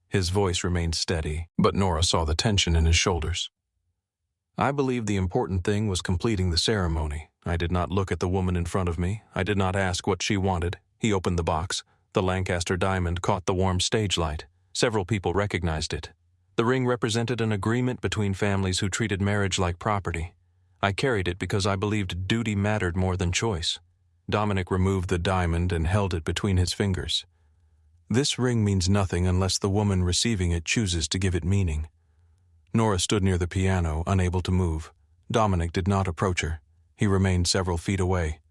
His voice remained steady, but Nora saw the tension in his shoulders. "I believed the important thing was completing the ceremony. I did not look at the woman in front of me. I did not ask what she wanted." He opened the box. The Lancaster diamond caught the warm stage light. Several people recognized it. The ring represented an agreement between families who treated marriage like property. I carried it because I believed duty mattered more than choice. Dominic removed the diamond and held it between his fingers. "This ring means nothing unless the woman receiving it chooses to give it meaning." Nora stood near the piano, unable to move. Dominic did not approach her. He remained several feet away.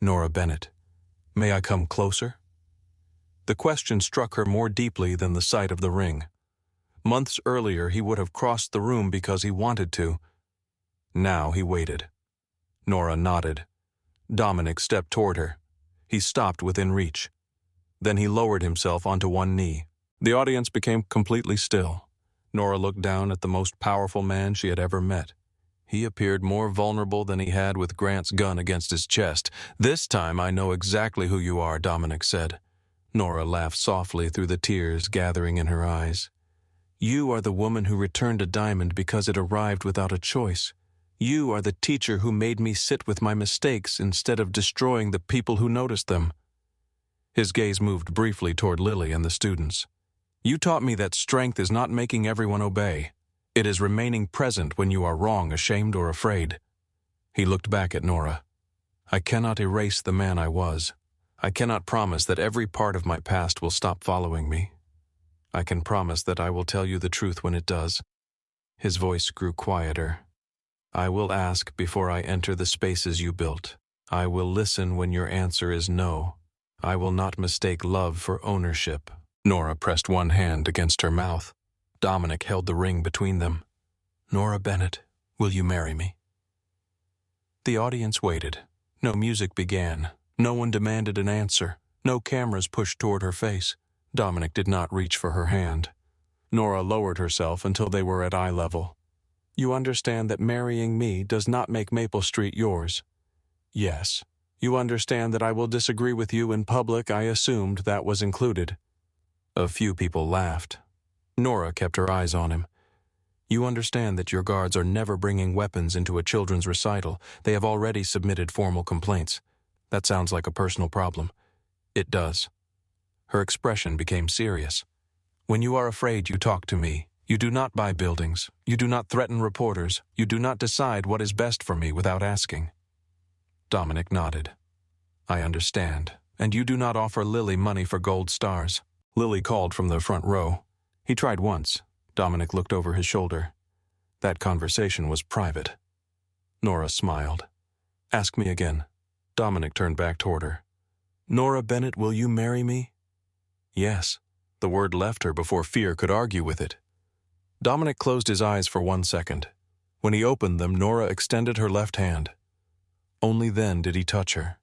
"Nora Bennett, may I come closer?" The question struck her more deeply than the sight of the ring. Months earlier, he would have crossed the room because he wanted to. Now he waited. Nora nodded. Dominic stepped toward her. He stopped within reach. Then he lowered himself onto one knee. The audience became completely still. Nora looked down at the most powerful man she had ever met. He appeared more vulnerable than he had with Grant's gun against his chest. "This time I know exactly who you are," Dominic said. Nora laughed softly through the tears gathering in her eyes. "You are the woman who returned a diamond because it arrived without a choice. You are the teacher who made me sit with my mistakes instead of destroying the people who noticed them." His gaze moved briefly toward Lily and the students. "You taught me that strength is not making everyone obey. It is remaining present when you are wrong, ashamed, or afraid. He looked back at Nora. I cannot erase the man I was. I cannot promise that every part of my past will stop following me. I can promise that I will tell you the truth when it does. His voice grew quieter. I will ask before I enter the spaces you built. I will listen when your answer is no. I will not mistake love for ownership. Nora pressed one hand against her mouth. Dominic held the ring between them. Nora Bennett, will you marry me? The audience waited. No music began. No one demanded an answer. No cameras pushed toward her face. Dominic did not reach for her hand. Nora lowered herself until they were at eye level. You understand that marrying me does not make Maple Street yours? Yes. You understand that I will disagree with you in public? I assumed that was included. A few people laughed. Nora kept her eyes on him. You understand that your guards are never bringing weapons into a children's recital. They have already submitted formal complaints. That sounds like a personal problem. It does. Her expression became serious. When you are afraid, you talk to me. You do not buy buildings. You do not threaten reporters. You do not decide what is best for me without asking. Dominic nodded. I understand. And you do not offer Lily money for gold stars. Lily called from the front row. He tried once. Dominic looked over his shoulder. That conversation was private. Nora smiled. Ask me again. Dominic turned back toward her. Nora Bennett, will you marry me? Yes. The word left her before fear could argue with it. Dominic closed his eyes for 1 second. When he opened them, Nora extended her left hand. Only then did he touch her.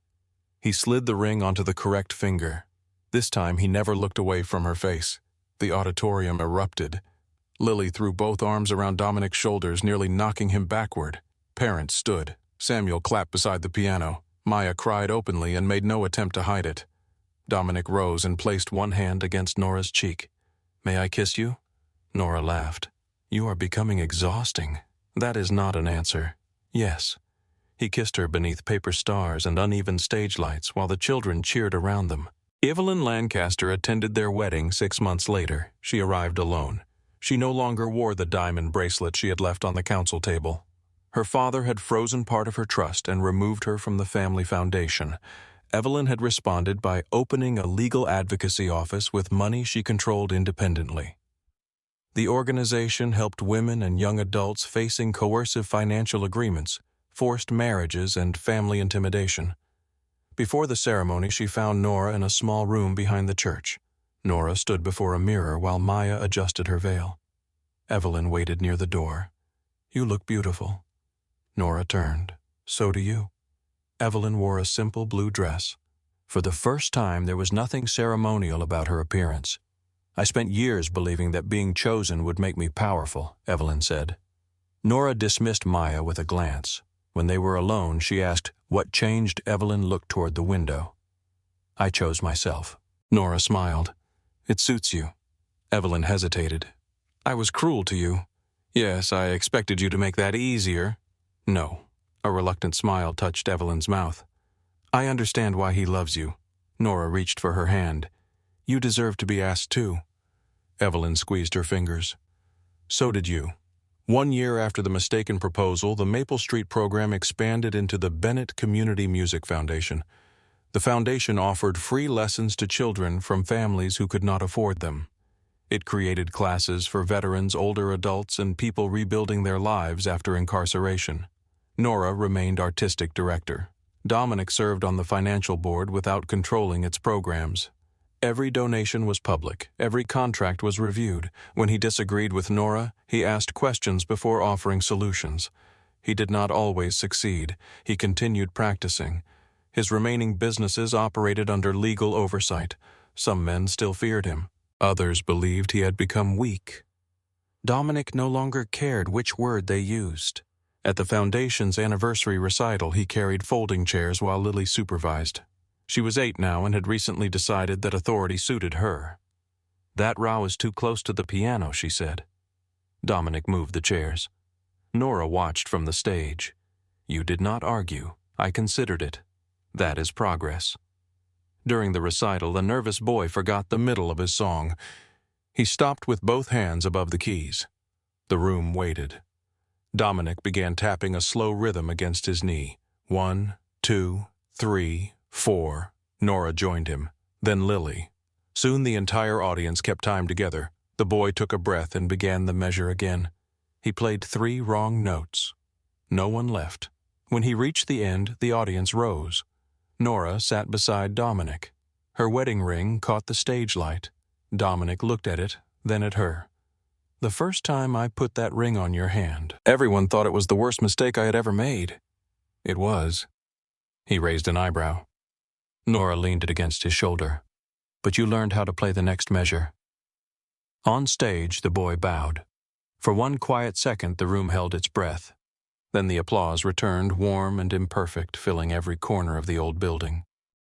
He slid the ring onto the correct finger. This time he never looked away from her face. The auditorium erupted. Lily threw both arms around Dominic's shoulders, nearly knocking him backward. Parents stood. Samuel clapped beside the piano. Maya cried openly and made no attempt to hide it. Dominic rose and placed one hand against Nora's cheek. May I kiss you? Nora laughed. You are becoming exhausting. That is not an answer. Yes. He kissed her beneath paper stars and uneven stage lights while the children cheered around them. Evelyn Lancaster attended their wedding 6 months later. She arrived alone. She no longer wore the diamond bracelet she had left on the council table. Her father had frozen part of her trust and removed her from the family foundation. Evelyn had responded by opening a legal advocacy office with money she controlled independently. The organization helped women and young adults facing coercive financial agreements, forced marriages, and family intimidation. Before the ceremony, she found Nora in a small room behind the church. Nora stood before a mirror while Maya adjusted her veil. Evelyn waited near the door. You look beautiful. Nora turned. So do you. Evelyn wore a simple blue dress. For the first time, there was nothing ceremonial about her appearance. I spent years believing that being chosen would make me powerful, Evelyn said. Nora dismissed Maya with a glance. When they were alone, she asked, what changed? Evelyn looked toward the window. I chose myself. Nora smiled. It suits you. Evelyn hesitated. I was cruel to you. Yes, I expected you to make that easier. No. A reluctant smile touched Evelyn's mouth. I understand why he loves you. Nora reached for her hand. You deserve to be asked too. Evelyn squeezed her fingers. So did you. 1 year after the mistaken proposal, the Maple Street program expanded into the Bennett Community Music Foundation. The foundation offered free lessons to children from families who could not afford them. It created classes for veterans, older adults, and people rebuilding their lives after incarceration. Nora remained artistic director. Dominic served on the financial board without controlling its programs. Every donation was public. Every contract was reviewed. When he disagreed with Nora, he asked questions before offering solutions. He did not always succeed. He continued practicing. His remaining businesses operated under legal oversight. Some men still feared him. Others believed he had become weak. Dominic no longer cared which word they used. At the foundation's anniversary recital, he carried folding chairs while Lily supervised. She was 8 now and had recently decided that authority suited her. That row is too close to the piano, she said. Dominic moved the chairs. Nora watched from the stage. You did not argue. I considered it. That is progress. During the recital, the nervous boy forgot the middle of his song. He stopped with both hands above the keys. The room waited. Dominic began tapping a slow rhythm against his knee. 1, 2, 3, 4. Nora joined him, then Lily. Soon the entire audience kept time together. The boy took a breath and began the measure again. He played 3 wrong notes. No one left. When he reached the end, the audience rose. Nora sat beside Dominic. Her wedding ring caught the stage light. Dominic looked at it, then at her. "The first time I put that ring on your hand, everyone thought it was the worst mistake I had ever made." "It was." He raised an eyebrow. Nora leaned it against his shoulder. "But you learned how to play the next measure." On stage, the boy bowed. For one quiet second, the room held its breath. Then the applause returned, warm and imperfect, filling every corner of the old building.